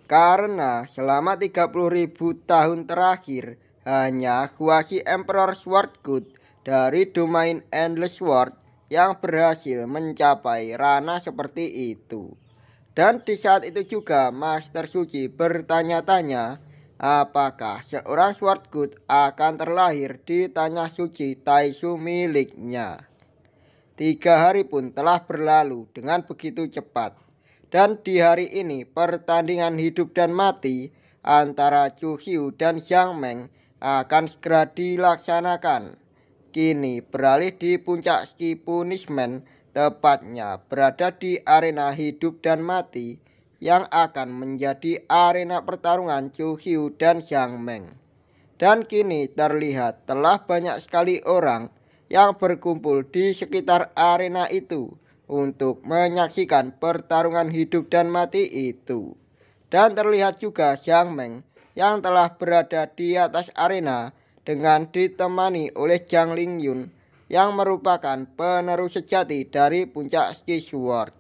Karena selama 30.000 tahun terakhir hanya Huasi Emperor Swordgood dari domain Endless Sword yang berhasil mencapai ranah seperti itu. Dan di saat itu juga Master Suci bertanya-tanya apakah seorang Sword God akan terlahir di tanah suci Taishu miliknya. 3 hari pun telah berlalu dengan begitu cepat. Dan di hari ini pertandingan hidup dan mati antara Chu Xiu dan Xiang Meng akan segera dilaksanakan. Kini beralih di puncak ski punishment, tepatnya berada di arena hidup dan mati yang akan menjadi arena pertarungan Chu Xiu dan Xiang Meng. Dan kini terlihat telah banyak sekali orang yang berkumpul di sekitar arena itu untuk menyaksikan pertarungan hidup dan mati itu. Dan terlihat juga Xiang Meng yang telah berada di atas arena dengan ditemani oleh Zhang Lingyun yang merupakan penerus sejati dari puncak ski sword.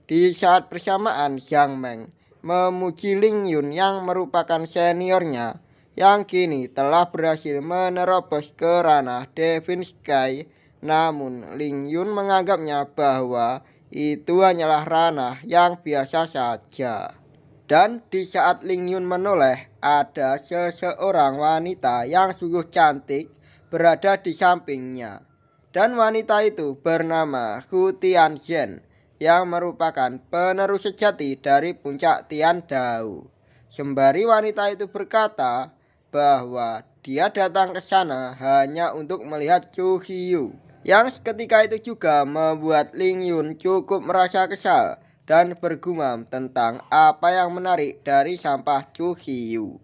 Di saat bersamaan Xiang Meng memuji Lingyun yang merupakan seniornya yang kini telah berhasil menerobos ke ranah Devin Sky. Namun Lingyun menganggapnya bahwa itu hanyalah ranah yang biasa saja. Dan di saat Lingyun menoleh, ada seseorang wanita yang sungguh cantik berada di sampingnya. Dan wanita itu bernama Hu Tianxian yang merupakan penerus sejati dari puncak Tiandao. Sembari wanita itu berkata bahwa dia datang ke sana hanya untuk melihat Chu Xiu, yang seketika itu juga membuat Lingyun cukup merasa kesal dan bergumam tentang apa yang menarik dari sampah Chu Xiu.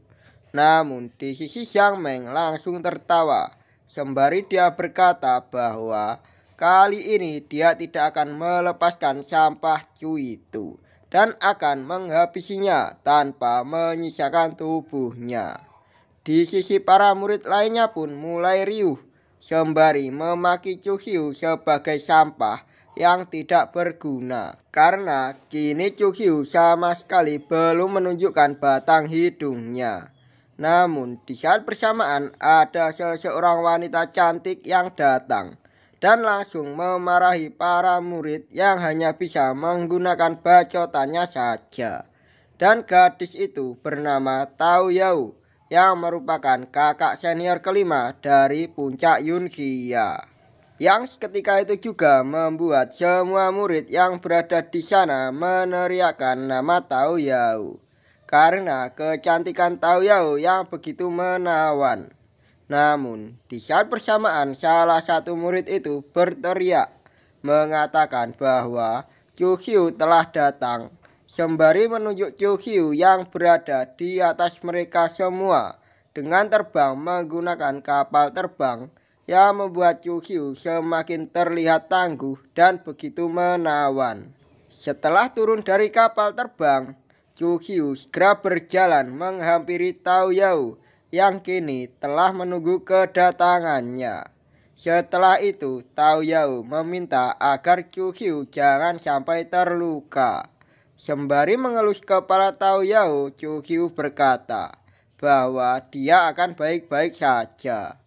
Namun di sisi Xiang Meng langsung tertawa sembari dia berkata bahwa kali ini dia tidak akan melepaskan sampah Chu itu dan akan menghabisinya tanpa menyisakan tubuhnya. Di sisi para murid lainnya pun mulai riuh sembari memaki Chu Xiu sebagai sampah yang tidak berguna, karena kini Chu Xiu sama sekali belum menunjukkan batang hidungnya. Namun di saat bersamaan ada seseorang wanita cantik yang datang dan langsung memarahi para murid yang hanya bisa menggunakan bacotannya saja. Dan gadis itu bernama Tao Yao yang merupakan kakak senior kelima dari puncak Yunxia, yang seketika itu juga membuat semua murid yang berada di sana meneriakkan nama Tao Yao karena kecantikan Tao Yao yang begitu menawan. Namun di saat bersamaan salah satu murid itu berteriak mengatakan bahwa Chu Xiu telah datang, sembari menunjuk Chu Xiu yang berada di atas mereka semua dengan terbang menggunakan kapal terbang yang membuat Chu Xiu semakin terlihat tangguh dan begitu menawan. Setelah turun dari kapal terbang, Chu Xiu segera berjalan menghampiri Tao Yao yang kini telah menunggu kedatangannya. Setelah itu, Tao Yao meminta agar Chu Xiu jangan sampai terluka. Sembari mengelus kepala Tao Yao, Chu Xiu berkata bahwa dia akan baik-baik saja.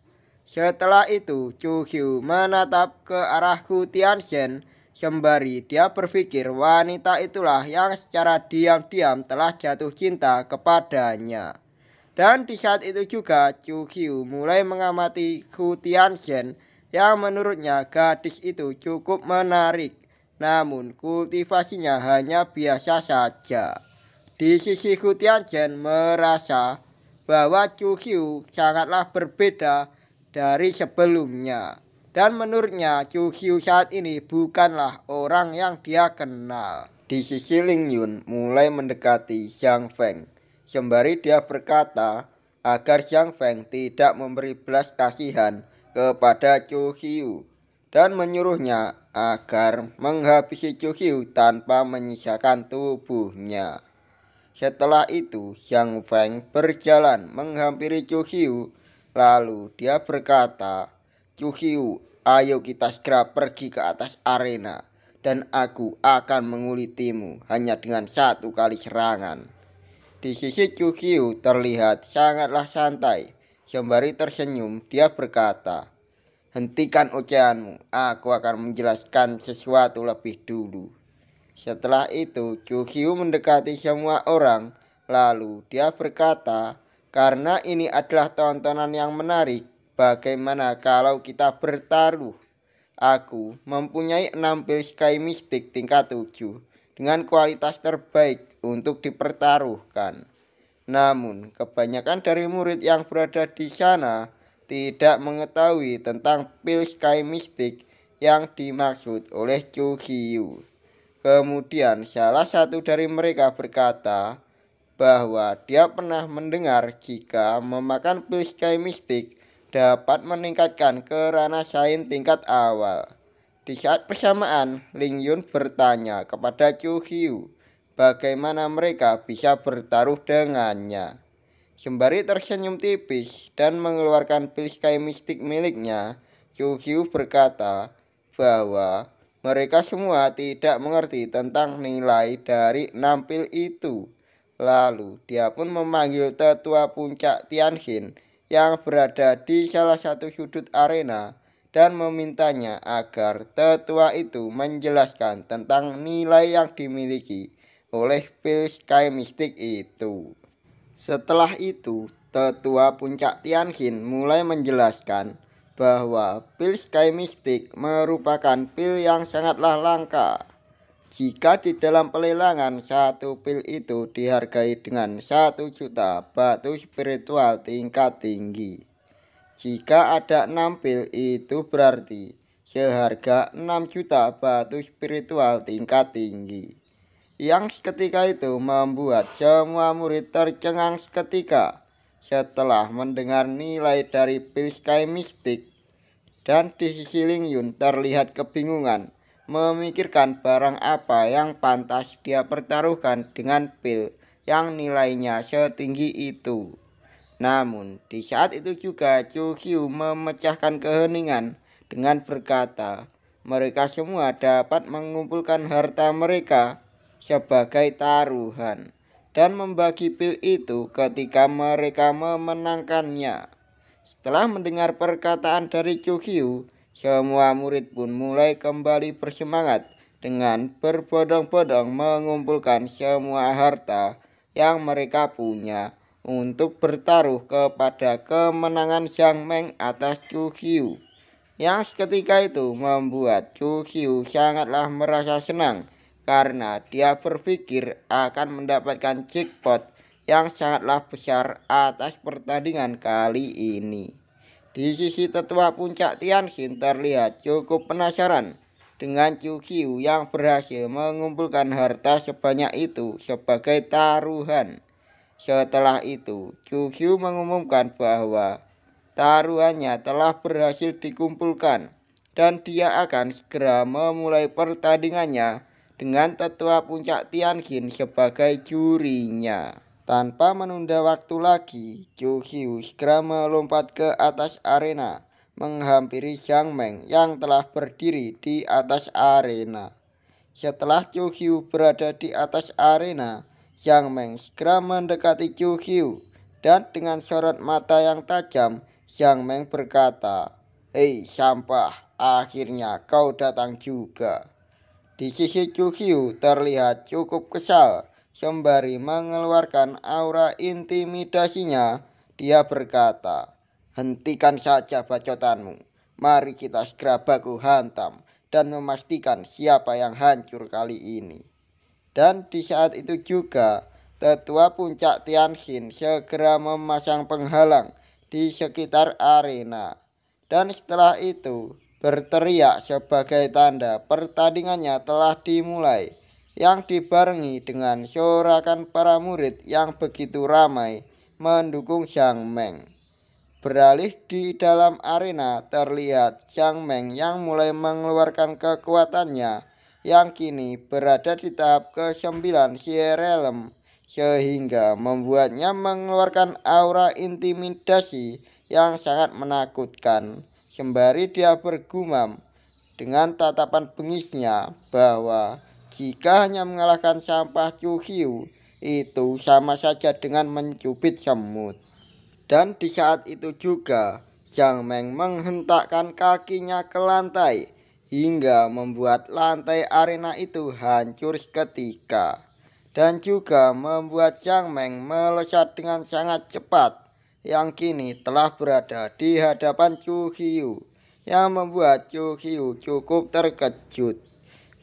Setelah itu, Chu Xiu menatap ke arah Hu Tianxian sembari dia berpikir wanita itulah yang secara diam-diam telah jatuh cinta kepadanya. Dan di saat itu juga Chu Xiu mulai mengamati Hu Tianxian yang menurutnya gadis itu cukup menarik, namun kultivasinya hanya biasa saja. Di sisi Hu Tianxian merasa bahwa Chu Xiu sangatlah berbeda dari sebelumnya. Dan menurutnya Chu Xiu saat ini bukanlah orang yang dia kenal. Di sisi Lingyun mulai mendekati Xiang Feng, sembari dia berkata agar Xiang Feng tidak memberi belas kasihan kepada Chu Xiu dan menyuruhnya agar menghabisi Chu Xiu tanpa menyisakan tubuhnya. Setelah itu Xiang Feng berjalan menghampiri Chu Xiu, lalu dia berkata, "Chu Xiu, ayo kita segera pergi ke atas arena dan aku akan mengulitimu hanya dengan 1 kali serangan." Di sisi Chu Xiu terlihat sangatlah santai. Sembari tersenyum, dia berkata, Hentikan ocehanmu, aku akan menjelaskan sesuatu lebih dulu. Setelah itu, Chu Hyu mendekati semua orang, lalu dia berkata, karena ini adalah tontonan yang menarik, bagaimana kalau kita bertaruh? Aku mempunyai 6 pil Sky Mystic tingkat 7 dengan kualitas terbaik untuk dipertaruhkan. Namun, kebanyakan dari murid yang berada di sana tidak mengetahui tentang pil Sky Mystic yang dimaksud oleh Chu Hyu. Kemudian salah satu dari mereka berkata bahwa dia pernah mendengar jika memakan pil Sky Mystic dapat meningkatkan kerana sains tingkat awal. Di saat bersamaan, Ling Yun bertanya kepada Chu Hyu bagaimana mereka bisa bertaruh dengannya. Sembari tersenyum tipis dan mengeluarkan pil Sky Mystic miliknya, Chu Hyu berkata bahwa mereka semua tidak mengerti tentang nilai dari 6 pil itu. Lalu dia pun memanggil tetua puncak Tianjin yang berada di salah satu sudut arena dan memintanya agar tetua itu menjelaskan tentang nilai yang dimiliki oleh pil Sky Mystic itu. Setelah itu, tetua puncak Tianjin mulai menjelaskan bahwa pil Sky Mystic merupakan pil yang sangatlah langka. Jika di dalam pelelangan satu pil itu dihargai dengan 1 juta batu spiritual tingkat tinggi. Jika ada 6 pil itu berarti seharga 6 juta batu spiritual tingkat tinggi. Yang seketika itu membuat semua murid tercengang seketika setelah mendengar nilai dari pil Sky Mystic. Dan di sisi Ling Yun terlihat kebingungan memikirkan barang apa yang pantas dia pertaruhkan dengan pil yang nilainya setinggi itu. Namun di saat itu juga Chu Hyu memecahkan keheningan dengan berkata, mereka semua dapat mengumpulkan harta mereka sebagai taruhan dan membagi pil itu ketika mereka memenangkannya. Setelah mendengar perkataan dari Chu Hyu, semua murid pun mulai kembali bersemangat dengan berbondong-bondong mengumpulkan semua harta yang mereka punya untuk bertaruh kepada kemenangan Xiang Meng atas Chu Hyu. Yang seketika itu membuat Chu Hyu sangatlah merasa senang karena dia berpikir akan mendapatkan jackpot yang sangatlah besar atas pertandingan kali ini. Di sisi tetua puncak Tianjin terlihat cukup penasaran dengan Chu Hyu yang berhasil mengumpulkan harta sebanyak itu sebagai taruhan. Setelah itu, Chu Hyu mengumumkan bahwa taruhannya telah berhasil dikumpulkan dan dia akan segera memulai pertandingannya dengan tetua puncak Tianjin sebagai jurinya. Tanpa menunda waktu lagi, Chu Hyu segera melompat ke atas arena, menghampiri Xiang Meng yang telah berdiri di atas arena. Setelah Chu Hyu berada di atas arena, Xiang Meng segera mendekati Chu Hyu dan dengan sorot mata yang tajam, Xiang Meng berkata, "Hei sampah, akhirnya kau datang juga." Di sisi Chu Hyu terlihat cukup kesal, sembari mengeluarkan aura intimidasinya. Dia berkata, "Hentikan saja bacotanmu. Mari kita segera baku hantam dan memastikan siapa yang hancur kali ini." Dan di saat itu juga, tetua puncak Tianjin segera memasang penghalang di sekitar arena. Dan setelah itu, berteriak sebagai tanda pertandingannya telah dimulai, yang dibarengi dengan sorakan para murid yang begitu ramai mendukung Xiang Meng. Beralih di dalam arena terlihat Xiang Meng yang mulai mengeluarkan kekuatannya yang kini berada di tahap ke-9 Xie Realm, sehingga membuatnya mengeluarkan aura intimidasi yang sangat menakutkan. Sembari dia bergumam dengan tatapan bengisnya bahwa jika hanya mengalahkan sampah Chu Hyu, itu sama saja dengan mencubit semut. Dan di saat itu juga, Xiang Meng menghentakkan kakinya ke lantai hingga membuat lantai arena itu hancur seketika, dan juga membuat Xiang Meng melesat dengan sangat cepat yang kini telah berada di hadapan Chu Hiu, yang membuat Chu Hiu cukup terkejut.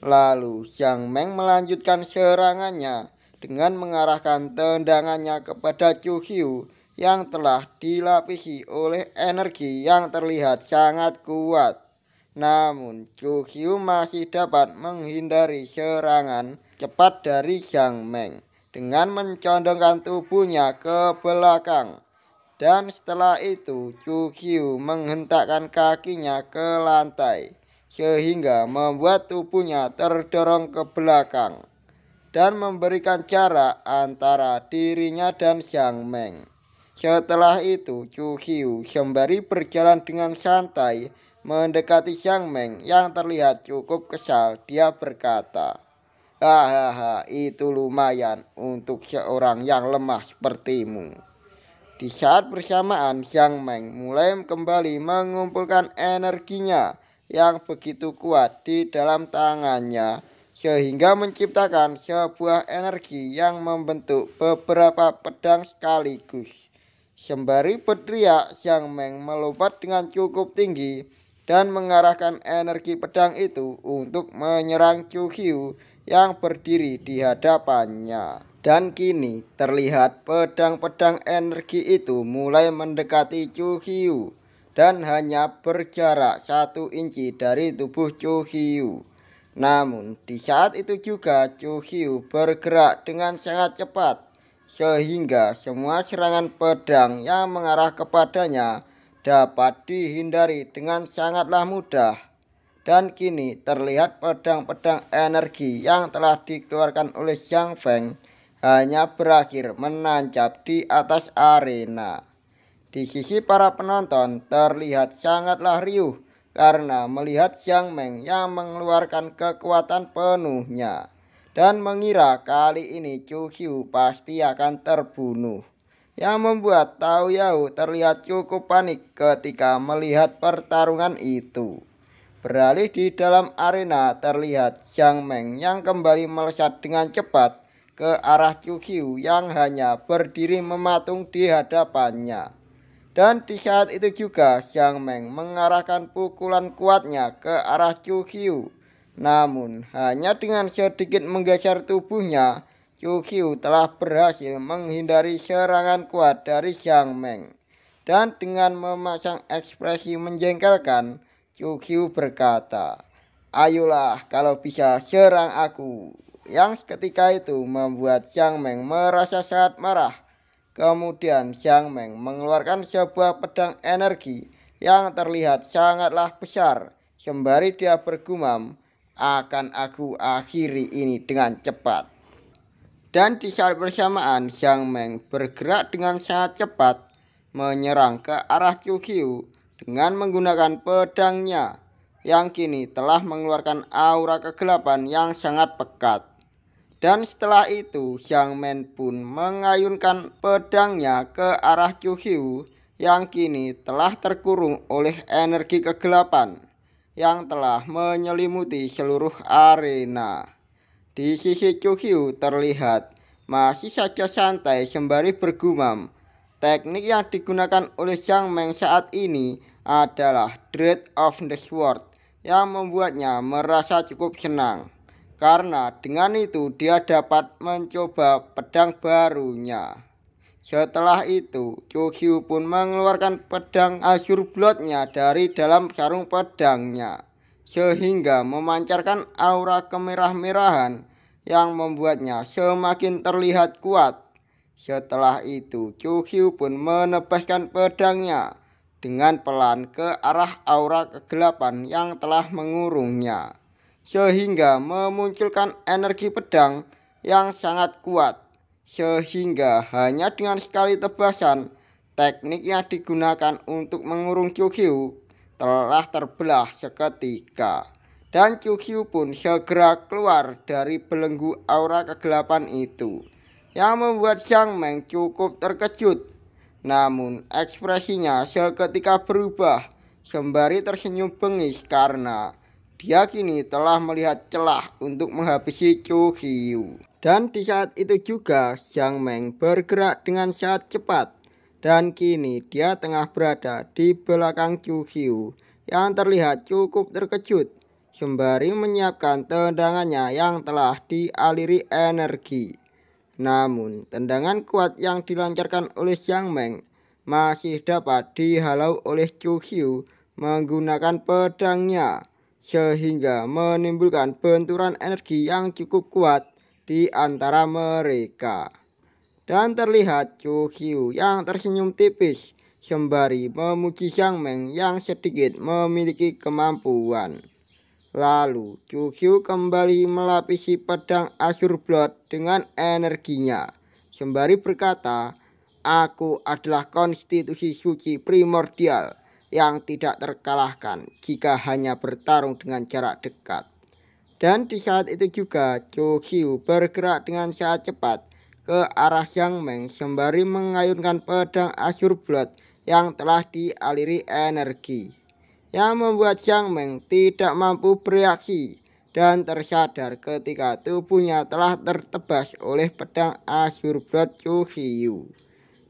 Lalu Xiang Meng melanjutkan serangannya dengan mengarahkan tendangannya kepada Chu Hiu yang telah dilapisi oleh energi yang terlihat sangat kuat. Namun Chu Hiu masih dapat menghindari serangan cepat dari Xiang Meng dengan mencondongkan tubuhnya ke belakang. Dan setelah itu Chu Hiu menghentakkan kakinya ke lantai sehingga membuat tubuhnya terdorong ke belakang dan memberikan jarak antara dirinya dan Xiang Meng. Setelah itu Chu Hiu sembari berjalan dengan santai mendekati Xiang Meng yang terlihat cukup kesal. Dia berkata, "Hahaha, itu lumayan untuk seorang yang lemah sepertimu." Di saat bersamaan Xiang Meng mulai kembali mengumpulkan energinya yang begitu kuat di dalam tangannya sehingga menciptakan sebuah energi yang membentuk beberapa pedang sekaligus. Sembari berteriak, Xiang Meng melompat dengan cukup tinggi dan mengarahkan energi pedang itu untuk menyerang Chu Hiu yang berdiri di hadapannya. Dan kini terlihat pedang-pedang energi itu mulai mendekati Chu Hiu dan hanya berjarak 1 inci dari tubuh Chu Hiu. Namun di saat itu juga Chu Hiu bergerak dengan sangat cepat sehingga semua serangan pedang yang mengarah kepadanya dapat dihindari dengan sangatlah mudah. Dan kini terlihat pedang-pedang energi yang telah dikeluarkan oleh Xiang Feng hanya berakhir menancap di atas arena. Di sisi para penonton terlihat sangatlah riuh karena melihat Xiang Meng yang mengeluarkan kekuatan penuhnya dan mengira kali ini Chu Hiu pasti akan terbunuh, yang membuat Tao Yao terlihat cukup panik ketika melihat pertarungan itu. Beralih di dalam arena terlihat Xiang Meng yang kembali melesat dengan cepat ke arah Chu Hiu yang hanya berdiri mematung di hadapannya. Dan di saat itu juga Xiang Meng mengarahkan pukulan kuatnya ke arah Chu Hiu. Namun hanya dengan sedikit menggeser tubuhnya, Chu Hiu telah berhasil menghindari serangan kuat dari Xiang Meng. Dan dengan memasang ekspresi menjengkelkan, Chu Hiu berkata, "Ayolah kalau bisa serang aku." Yang seketika itu membuat Xiang Meng merasa sangat marah. Kemudian Xiang Meng mengeluarkan sebuah pedang energi yang terlihat sangatlah besar. Sembari dia bergumam, "Akan aku akhiri ini dengan cepat." Dan di saat bersamaan Xiang Meng bergerak dengan sangat cepat menyerang ke arah Chu Hiu dengan menggunakan pedangnya yang kini telah mengeluarkan aura kegelapan yang sangat pekat. Dan setelah itu Xiang Meng pun mengayunkan pedangnya ke arah Chu Hiu yang kini telah terkurung oleh energi kegelapan yang telah menyelimuti seluruh arena. Di sisi Chu Hiu terlihat masih saja santai sembari bergumam. Teknik yang digunakan oleh Xiang Meng saat ini adalah Dread of the Sword yang membuatnya merasa cukup senang. Karena dengan itu dia dapat mencoba pedang barunya. Setelah itu Chu Hiu pun mengeluarkan pedang Azure Blood-nya dari dalam sarung pedangnya sehingga memancarkan aura kemerah-merahan yang membuatnya semakin terlihat kuat. Setelah itu Chu Hiu pun menebaskan pedangnya dengan pelan ke arah aura kegelapan yang telah mengurungnya, sehingga memunculkan energi pedang yang sangat kuat, sehingga hanya dengan sekali tebasan teknik yang digunakan untuk mengurung Chu Hiu telah terbelah seketika. Dan Chu Hiu pun segera keluar dari belenggu aura kegelapan itu, yang membuat Xiang Meng cukup terkejut. Namun ekspresinya seketika berubah sembari tersenyum bengis karena dia kini telah melihat celah untuk menghabisi Chu Hiu. Dan di saat itu juga Xiang Meng bergerak dengan sangat cepat. Dan kini dia tengah berada di belakang Chu Hiu yang terlihat cukup terkejut sembari menyiapkan tendangannya yang telah dialiri energi. Namun tendangan kuat yang dilancarkan oleh Xiang Meng masih dapat dihalau oleh Chu Hiu menggunakan pedangnya, sehingga menimbulkan benturan energi yang cukup kuat di antara mereka. Dan terlihat Chu Hiu yang tersenyum tipis sembari memuji Xiang Meng yang sedikit memiliki kemampuan. Lalu Chu Hiu kembali melapisi pedang Azure Blood dengan energinya sembari berkata, "Aku adalah konstitusi suci primordial yang tidak terkalahkan jika hanya bertarung dengan jarak dekat." Dan di saat itu juga Chu Hiu bergerak dengan sangat cepat ke arah Xiang Meng sembari mengayunkan pedang Azure Blood yang telah dialiri energi, yang membuat Xiang Meng tidak mampu bereaksi dan tersadar ketika tubuhnya telah tertebas oleh pedang Azure Blood Chu Hiu.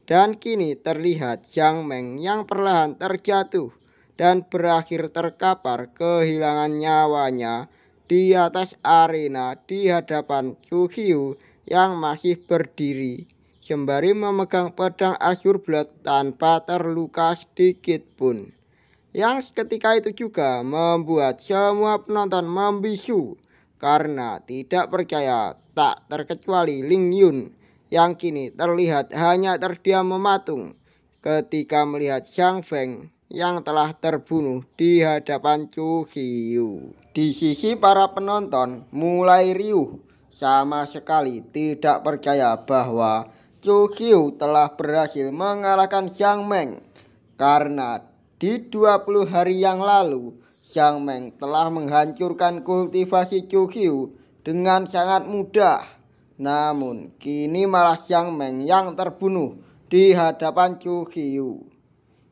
Dan kini terlihat Xiang Meng yang perlahan terjatuh dan berakhir terkapar kehilangan nyawanya di atas arena di hadapan Chu Hiu yang masih berdiri sembari memegang pedang Azure Blood tanpa terluka sedikit pun. Yang seketika itu juga membuat semua penonton membisu karena tidak percaya, tak terkecuali Ling Yun yang kini terlihat hanya terdiam mematung ketika melihat Xiang Feng yang telah terbunuh di hadapan Chu Hiu. Di sisi para penonton mulai riuh, sama sekali tidak percaya bahwa Chu Hiu telah berhasil mengalahkan Xiang Meng karena di 20 hari yang lalu Xiang Meng telah menghancurkan kultivasi Chu Hiu dengan sangat mudah. Namun kini malah Xiang Meng yang terbunuh di hadapan Chu Hiu.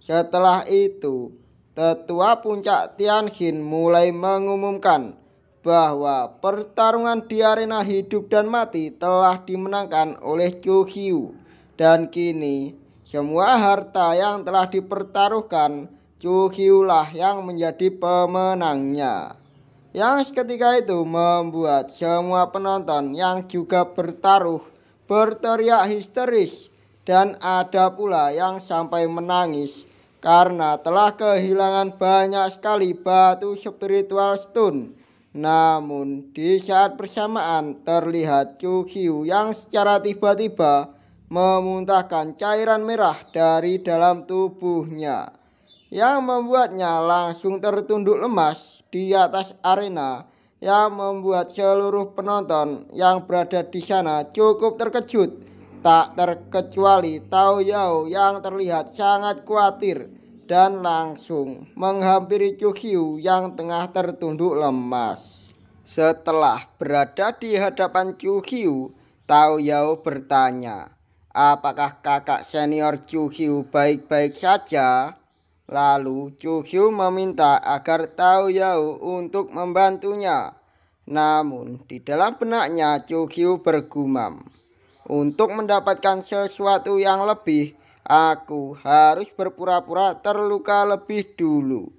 Setelah itu, Tetua Puncak Tianjin mulai mengumumkan bahwa pertarungan di arena hidup dan mati telah dimenangkan oleh Chu Hiu. Dan kini semua harta yang telah dipertaruhkan, Chu Hiu lah yang menjadi pemenangnya. Yang seketika itu membuat semua penonton yang juga bertaruh berteriak histeris. Dan ada pula yang sampai menangis karena telah kehilangan banyak sekali batu spiritual stone. Namun di saat bersamaan terlihat Chu Hiu yang secara tiba-tiba memuntahkan cairan merah dari dalam tubuhnya, yang membuatnya langsung tertunduk lemas di atas arena, yang membuat seluruh penonton yang berada di sana cukup terkejut, tak terkecuali Tao Yao yang terlihat sangat khawatir dan langsung menghampiri Chu Hiu yang tengah tertunduk lemas. Setelah berada di hadapan Chu Hiu, Tao Yao bertanya, "Apakah kakak senior Chu Hiu baik-baik saja?" Lalu Chu Hiu meminta agar Tao Yao untuk membantunya. Namun di dalam benaknya Chu Hiu bergumam, "Untuk mendapatkan sesuatu yang lebih, aku harus berpura-pura terluka lebih dulu."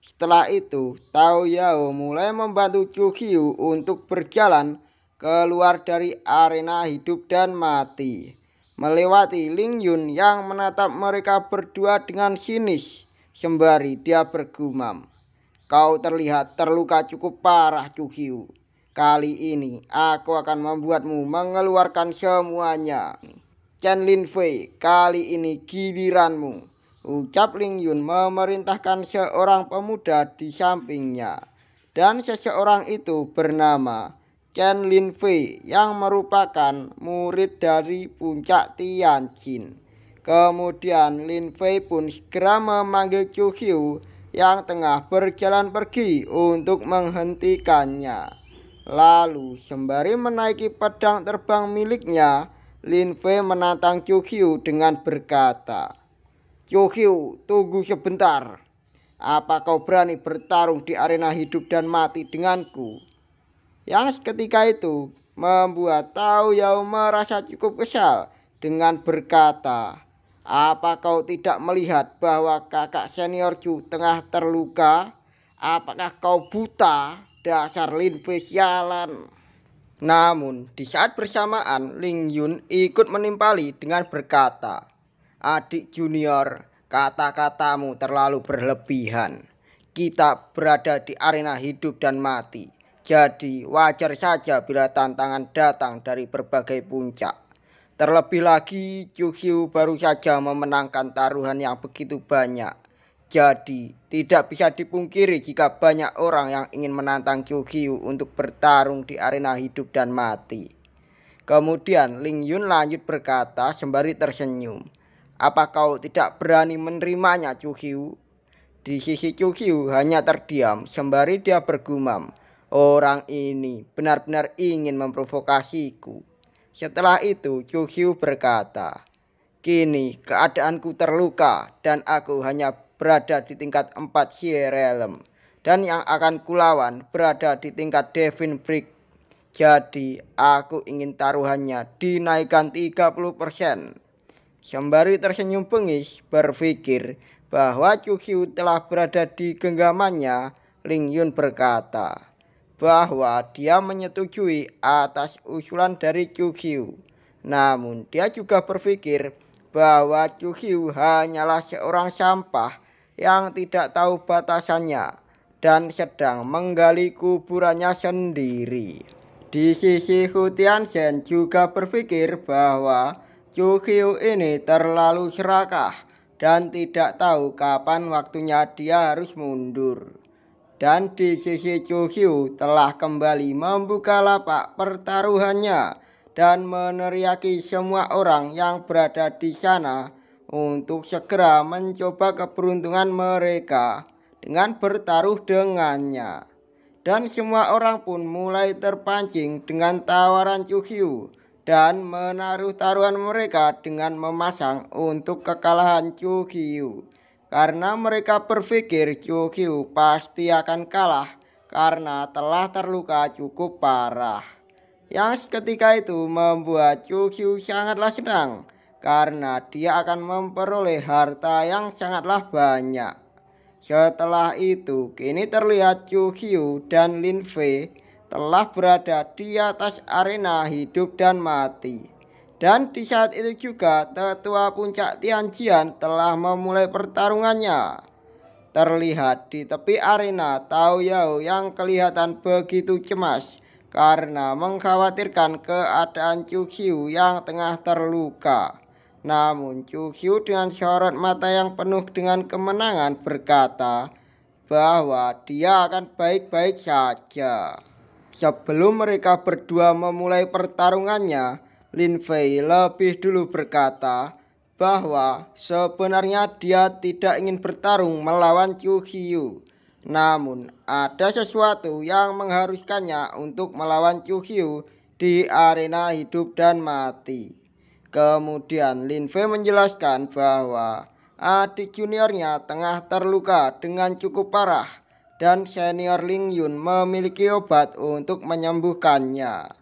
Setelah itu, Tao Yao mulai membantu Chu Hiu untuk berjalan keluar dari arena hidup dan mati, melewati Ling Yun yang menatap mereka berdua dengan sinis, sembari dia bergumam, "Kau terlihat terluka cukup parah, Chu Hiu. Kali ini aku akan membuatmu mengeluarkan semuanya. Chen Lin Fei, kali ini giliranmu," ucap Ling Yun memerintahkan seorang pemuda di sampingnya. Dan seseorang itu bernama Chen Lin Fei yang merupakan murid dari Puncak Tianjin. Kemudian Lin Fei pun segera memanggil Chu Hiu yang tengah berjalan pergi untuk menghentikannya. Lalu sembari menaiki pedang terbang miliknya, Lin Fei menantang Chu Hiu dengan berkata, Chu tunggu sebentar. Apa kau berani bertarung di arena hidup dan mati denganku? Yang seketika itu membuat Tao Yao merasa cukup kesal dengan berkata, apa kau tidak melihat bahwa kakak senior Chu tengah terluka? Apakah kau buta? Dasar Lin Fei sialan. Namun di saat bersamaan Ling Yun ikut menimpali dengan berkata, adik junior, kata-katamu terlalu berlebihan. Kita berada di arena hidup dan mati. Jadi wajar saja bila tantangan datang dari berbagai puncak. Terlebih lagi Chu Xiu baru saja memenangkan taruhan yang begitu banyak. Jadi tidak bisa dipungkiri jika banyak orang yang ingin menantang Chu Xiu untuk bertarung di arena hidup dan mati. Kemudian Ling Yun lanjut berkata sembari tersenyum. Apa kau tidak berani menerimanya Chu Xiu? Di sisi Chu Xiu hanya terdiam sembari dia bergumam. Orang ini benar-benar ingin memprovokasiku. Setelah itu Chu Xiu berkata, kini keadaanku terluka dan aku hanya berada di tingkat 4 Xie Realm. Dan yang akan kulawan berada di tingkat Devin Brick. Jadi aku ingin taruhannya dinaikkan 30%. Sembari tersenyum bengis berpikir bahwa Chu Xiu telah berada di genggamannya, Ling Yun berkata bahwa dia menyetujui atas usulan dari Chu Xiu. Namun dia juga berpikir bahwa Chu Xiu hanyalah seorang sampah yang tidak tahu batasannya dan sedang menggali kuburannya sendiri. Di sisi Hu Tianzhen juga berpikir bahwa Chu Xiu ini terlalu serakah dan tidak tahu kapan waktunya dia harus mundur. Dan di sisi Chu Xiu telah kembali membuka lapak pertaruhannya dan meneriaki semua orang yang berada di sana untuk segera mencoba keberuntungan mereka dengan bertaruh dengannya. Dan semua orang pun mulai terpancing dengan tawaran Chu Xiu dan menaruh taruhan mereka dengan memasang untuk kekalahan Chu Xiu. Karena mereka berpikir Chu Xiu pasti akan kalah karena telah terluka cukup parah. Yang seketika itu membuat Chu Xiu sangatlah senang karena dia akan memperoleh harta yang sangatlah banyak. Setelah itu, kini terlihat Chu Xiu dan Lin Fei telah berada di atas arena hidup dan mati. Dan di saat itu juga tetua puncak Tianjian telah memulai pertarungannya. Terlihat di tepi arena Tao Yao yang kelihatan begitu cemas karena mengkhawatirkan keadaan Chu Xiu yang tengah terluka. Namun Chu Xiu dengan sorot mata yang penuh dengan kemenangan berkata bahwa dia akan baik-baik saja. Sebelum mereka berdua memulai pertarungannya, Lin Fei lebih dulu berkata bahwa sebenarnya dia tidak ingin bertarung melawan Chu Xiu. Namun ada sesuatu yang mengharuskannya untuk melawan Chu Xiu di arena hidup dan mati. Kemudian Lin Fei menjelaskan bahwa adik juniornya tengah terluka dengan cukup parah dan senior Ling Yun memiliki obat untuk menyembuhkannya.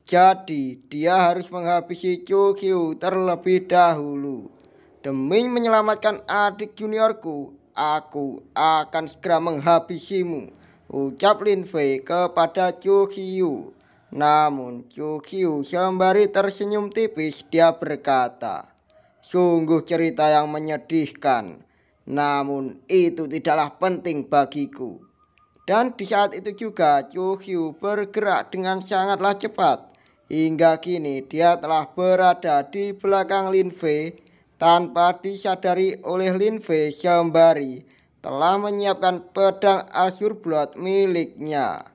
Jadi dia harus menghabisi Chu Xiu terlebih dahulu. Demi menyelamatkan adik juniorku, aku akan segera menghabisimu, ucap Lin Fei kepada Chu Xiu. Namun Chu Xiu sembari tersenyum tipis dia berkata, sungguh cerita yang menyedihkan, namun itu tidaklah penting bagiku. Dan di saat itu juga Chu Xiu bergerak dengan sangatlah cepat. Hingga kini dia telah berada di belakang Lin Fei tanpa disadari oleh Lin Fei sembari telah menyiapkan pedang Azure Blood miliknya.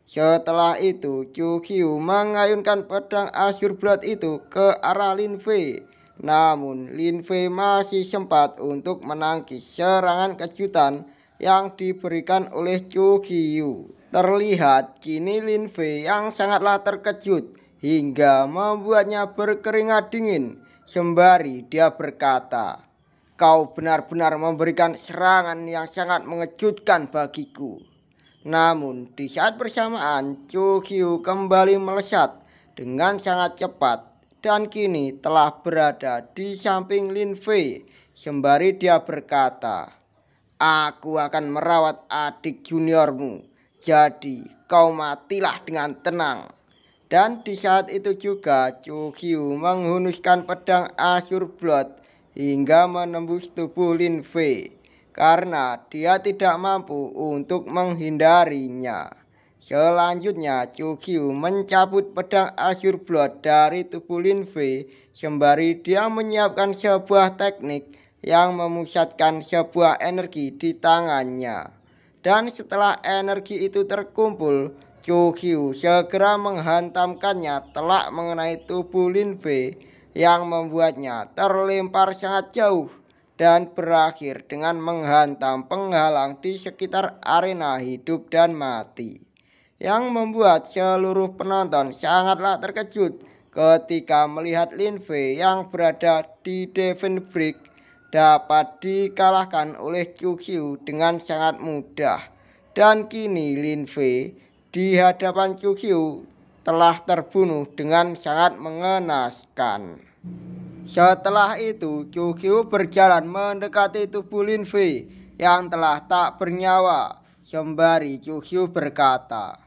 Setelah itu Chu Xiu mengayunkan pedang Azure Blood itu ke arah Lin Fei. Namun Lin Fei masih sempat untuk menangkis serangan kejutan yang diberikan oleh Chu Xiu. Terlihat kini Lin Fei yang sangatlah terkejut hingga membuatnya berkeringat dingin. Sembari dia berkata, Kau benar-benar memberikan serangan yang sangat mengejutkan bagiku. Namun di saat bersamaan Chu Hyu kembali melesat dengan sangat cepat dan kini telah berada di samping Lin Fei sembari dia berkata, "Aku akan merawat adik juniormu, jadi kau matilah dengan tenang." Dan di saat itu juga Chu Hyu menghunuskan pedang Azure Blood hingga menembus tubuh Lin Fei karena dia tidak mampu untuk menghindarinya. Selanjutnya Chu Hyu mencabut pedang Azure Blood dari tubuh Lin Fei sembari dia menyiapkan sebuah teknik yang memusatkan sebuah energi di tangannya. Dan setelah energi itu terkumpul, Chu Hyu segera menghantamkannya telak mengenai tubuh Lin Fei yang membuatnya terlempar sangat jauh dan berakhir dengan menghantam penghalang di sekitar arena hidup dan mati, yang membuat seluruh penonton sangatlah terkejut ketika melihat Lin Fei yang berada di Devon Brick dapat dikalahkan oleh Chu Hyu dengan sangat mudah. Dan kini Lin Fei di hadapan Chu Hyu telah terbunuh dengan sangat mengenaskan. Setelah itu Chu Hyu berjalan mendekati tubuh Lin Fei yang telah tak bernyawa sembari Chu Hyu berkata,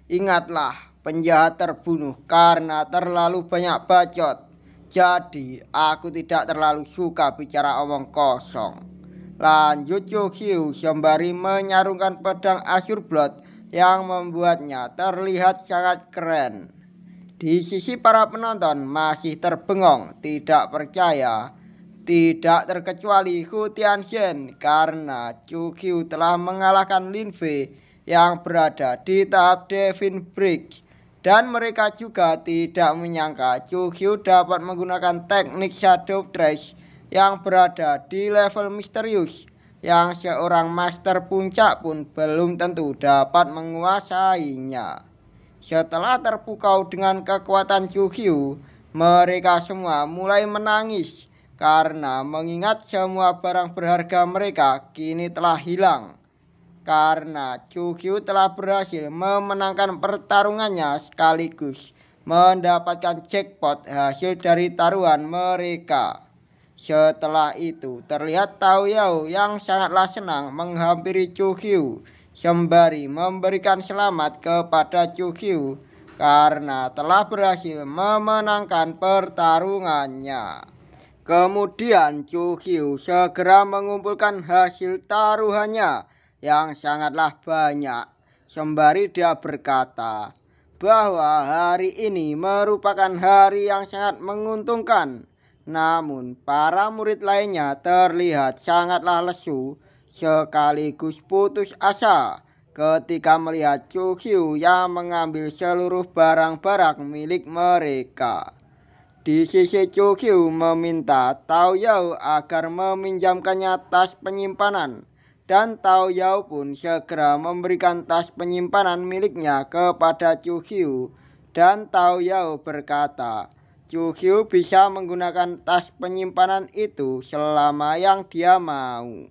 "Ingatlah, penjahat terbunuh karena terlalu banyak bacot. Jadi aku tidak terlalu suka bicara omong kosong." Lanjut Chu Hyu sembari menyarungkan pedang Azure Blood yang membuatnya terlihat sangat keren. Di sisi para penonton masih terbengong, tidak percaya, tidak terkecuali Hu Tianxian karena Chu Hyu telah mengalahkan Lin Fei yang berada di tahap Devon Brick. Dan mereka juga tidak menyangka Chu Hyu dapat menggunakan teknik Shadow Dash yang berada di level misterius yang seorang master puncak pun belum tentu dapat menguasainya. Setelah terpukau dengan kekuatan Chu Hyu, mereka semua mulai menangis karena mengingat semua barang berharga mereka kini telah hilang. Karena Chu Hyu telah berhasil memenangkan pertarungannya sekaligus mendapatkan jackpot hasil dari taruhan mereka. Setelah itu terlihat Tao Yao yang sangatlah senang menghampiri Chu Hyu sembari memberikan selamat kepada Chu Hyu karena telah berhasil memenangkan pertarungannya. Kemudian Chu Hyu segera mengumpulkan hasil taruhannya yang sangatlah banyak sembari dia berkata bahwa hari ini merupakan hari yang sangat menguntungkan. Namun para murid lainnya terlihat sangatlah lesu sekaligus putus asa ketika melihat Chu Hyu yang mengambil seluruh barang-barang milik mereka. Di sisi Chu Hyu meminta Tao Yao agar meminjamkannya tas penyimpanan, dan Tao Yao pun segera memberikan tas penyimpanan miliknya kepada Chu Hyu, dan Tao Yao berkata, Chu Hyu bisa menggunakan tas penyimpanan itu selama yang dia mau.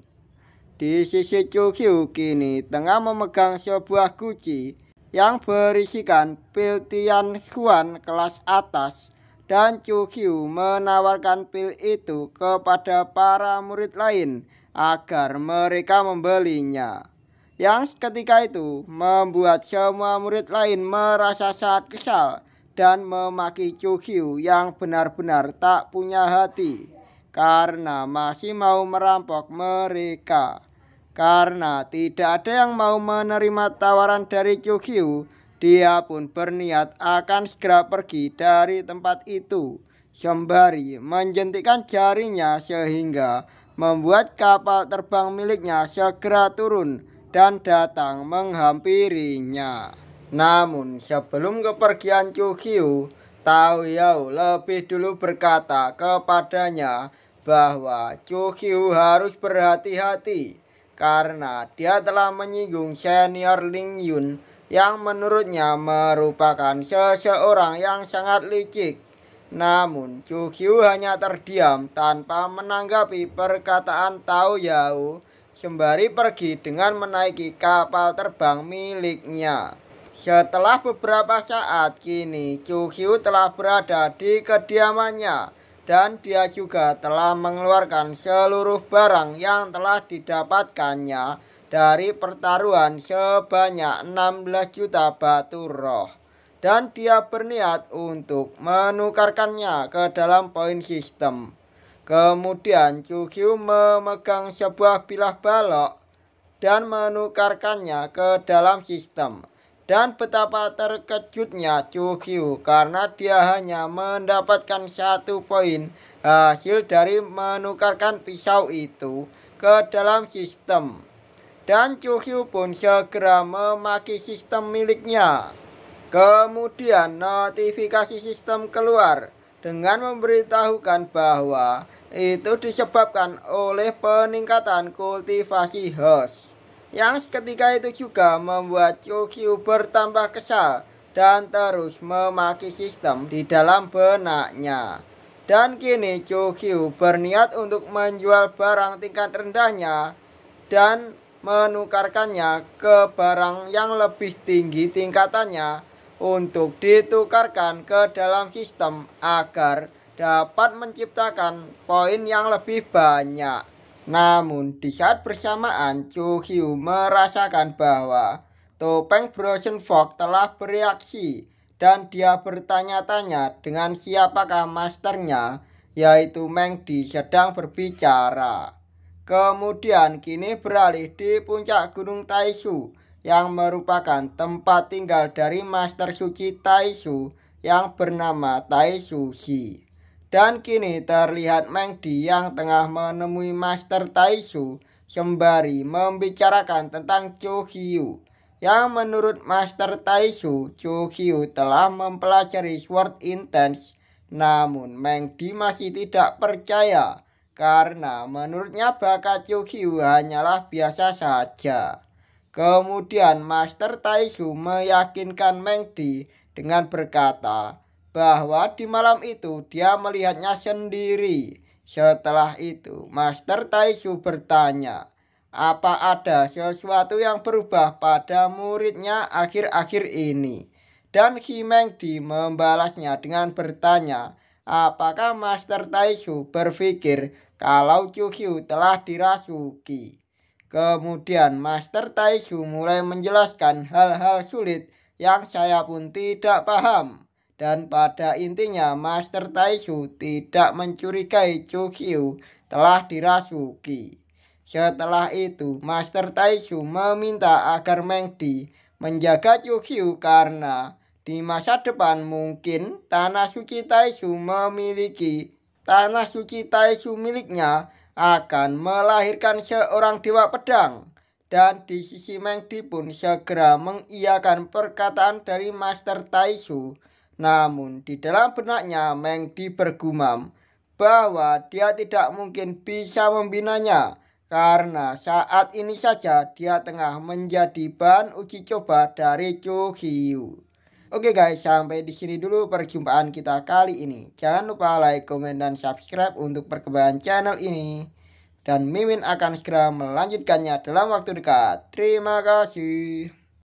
Di sisi Chu Hyu kini tengah memegang sebuah guci yang berisikan pil Tian Xuan kelas atas, dan Chu Hyu menawarkan pil itu kepada para murid lain agar mereka membelinya. Yang ketika itu membuat semua murid lain merasa sangat kesal dan memaki Chu Hyu yang benar-benar tak punya hati karena masih mau merampok mereka. Karena tidak ada yang mau menerima tawaran dari Chu Hyu, dia pun berniat akan segera pergi dari tempat itu sembari menjentikkan jarinya sehingga membuat kapal terbang miliknya segera turun dan datang menghampirinya. Namun sebelum kepergian Chu Hyu, Tao Yao lebih dulu berkata kepadanya bahwa Chu Hyu harus berhati-hati karena dia telah menyinggung senior Ling Yun yang menurutnya merupakan seseorang yang sangat licik. Namun Chu Qiu hanya terdiam tanpa menanggapi perkataan Tao Yao sembari pergi dengan menaiki kapal terbang miliknya. Setelah beberapa saat kini Chu Qiu telah berada di kediamannya dan dia juga telah mengeluarkan seluruh barang yang telah didapatkannya dari pertaruhan sebanyak 16 juta batu roh. Dan dia berniat untuk menukarkannya ke dalam poin sistem. Kemudian Chu Qiu memegang sebuah bilah balok dan menukarkannya ke dalam sistem. Dan betapa terkejutnya Chu Qiu karena dia hanya mendapatkan 1 poin hasil dari menukarkan pisau itu ke dalam sistem. Dan Chu Qiu pun segera memaki sistem miliknya. Kemudian notifikasi sistem keluar dengan memberitahukan bahwa itu disebabkan oleh peningkatan kultivasi host. Yang seketika itu juga membuat Chu Qiu bertambah kesal dan terus memaki sistem di dalam benaknya. Dan kini Chu Qiu berniat untuk menjual barang tingkat rendahnya dan menukarkannya ke barang yang lebih tinggi tingkatannya untuk ditukarkan ke dalam sistem agar dapat menciptakan poin yang lebih banyak. Namun di saat bersamaan Chu Qiu merasakan bahwa topeng Broken Fog telah bereaksi dan dia bertanya-tanya dengan siapakah masternya, yaitu Meng Di sedang berbicara. Kemudian kini beralih di puncak Gunung Taishu yang merupakan tempat tinggal dari Master Suci Taishu yang bernama Taishu Shi. Dan kini terlihat Meng Di yang tengah menemui Master Taishu sembari membicarakan tentang Chu Qiu. Yang menurut Master Taishu, Chu Qiu telah mempelajari Sword Intense, namun Meng Di masih tidak percaya karena menurutnya bakat Chu Qiu hanyalah biasa saja. Kemudian Master Taishu meyakinkan Meng Di dengan berkata bahwa di malam itu dia melihatnya sendiri. Setelah itu Master Taishu bertanya, apa ada sesuatu yang berubah pada muridnya akhir-akhir ini? Dan Meng Di membalasnya dengan bertanya, apakah Master Taishu berpikir kalau Chu Qiu telah dirasuki? Kemudian Master Taishu mulai menjelaskan hal-hal sulit yang saya pun tidak paham. Dan pada intinya Master Taishu tidak mencurigai Chu Qiu telah dirasuki. Setelah itu Master Taishu meminta agar Meng Di menjaga Chu Qiu karena di masa depan mungkin tanah suci Taishu miliknya akan melahirkan seorang dewa pedang. Dan di sisi Meng Di pun segera mengiyakan perkataan dari Master Taishu. Namun di dalam benaknya Meng Di bergumam bahwa dia tidak mungkin bisa membinanya karena saat ini saja dia tengah menjadi bahan uji coba dari Chu Qiu. Oke guys, sampai di sini dulu perjumpaan kita kali ini. Jangan lupa like, komen, dan subscribe untuk perkembangan channel ini. Dan Mimin akan segera melanjutkannya dalam waktu dekat. Terima kasih.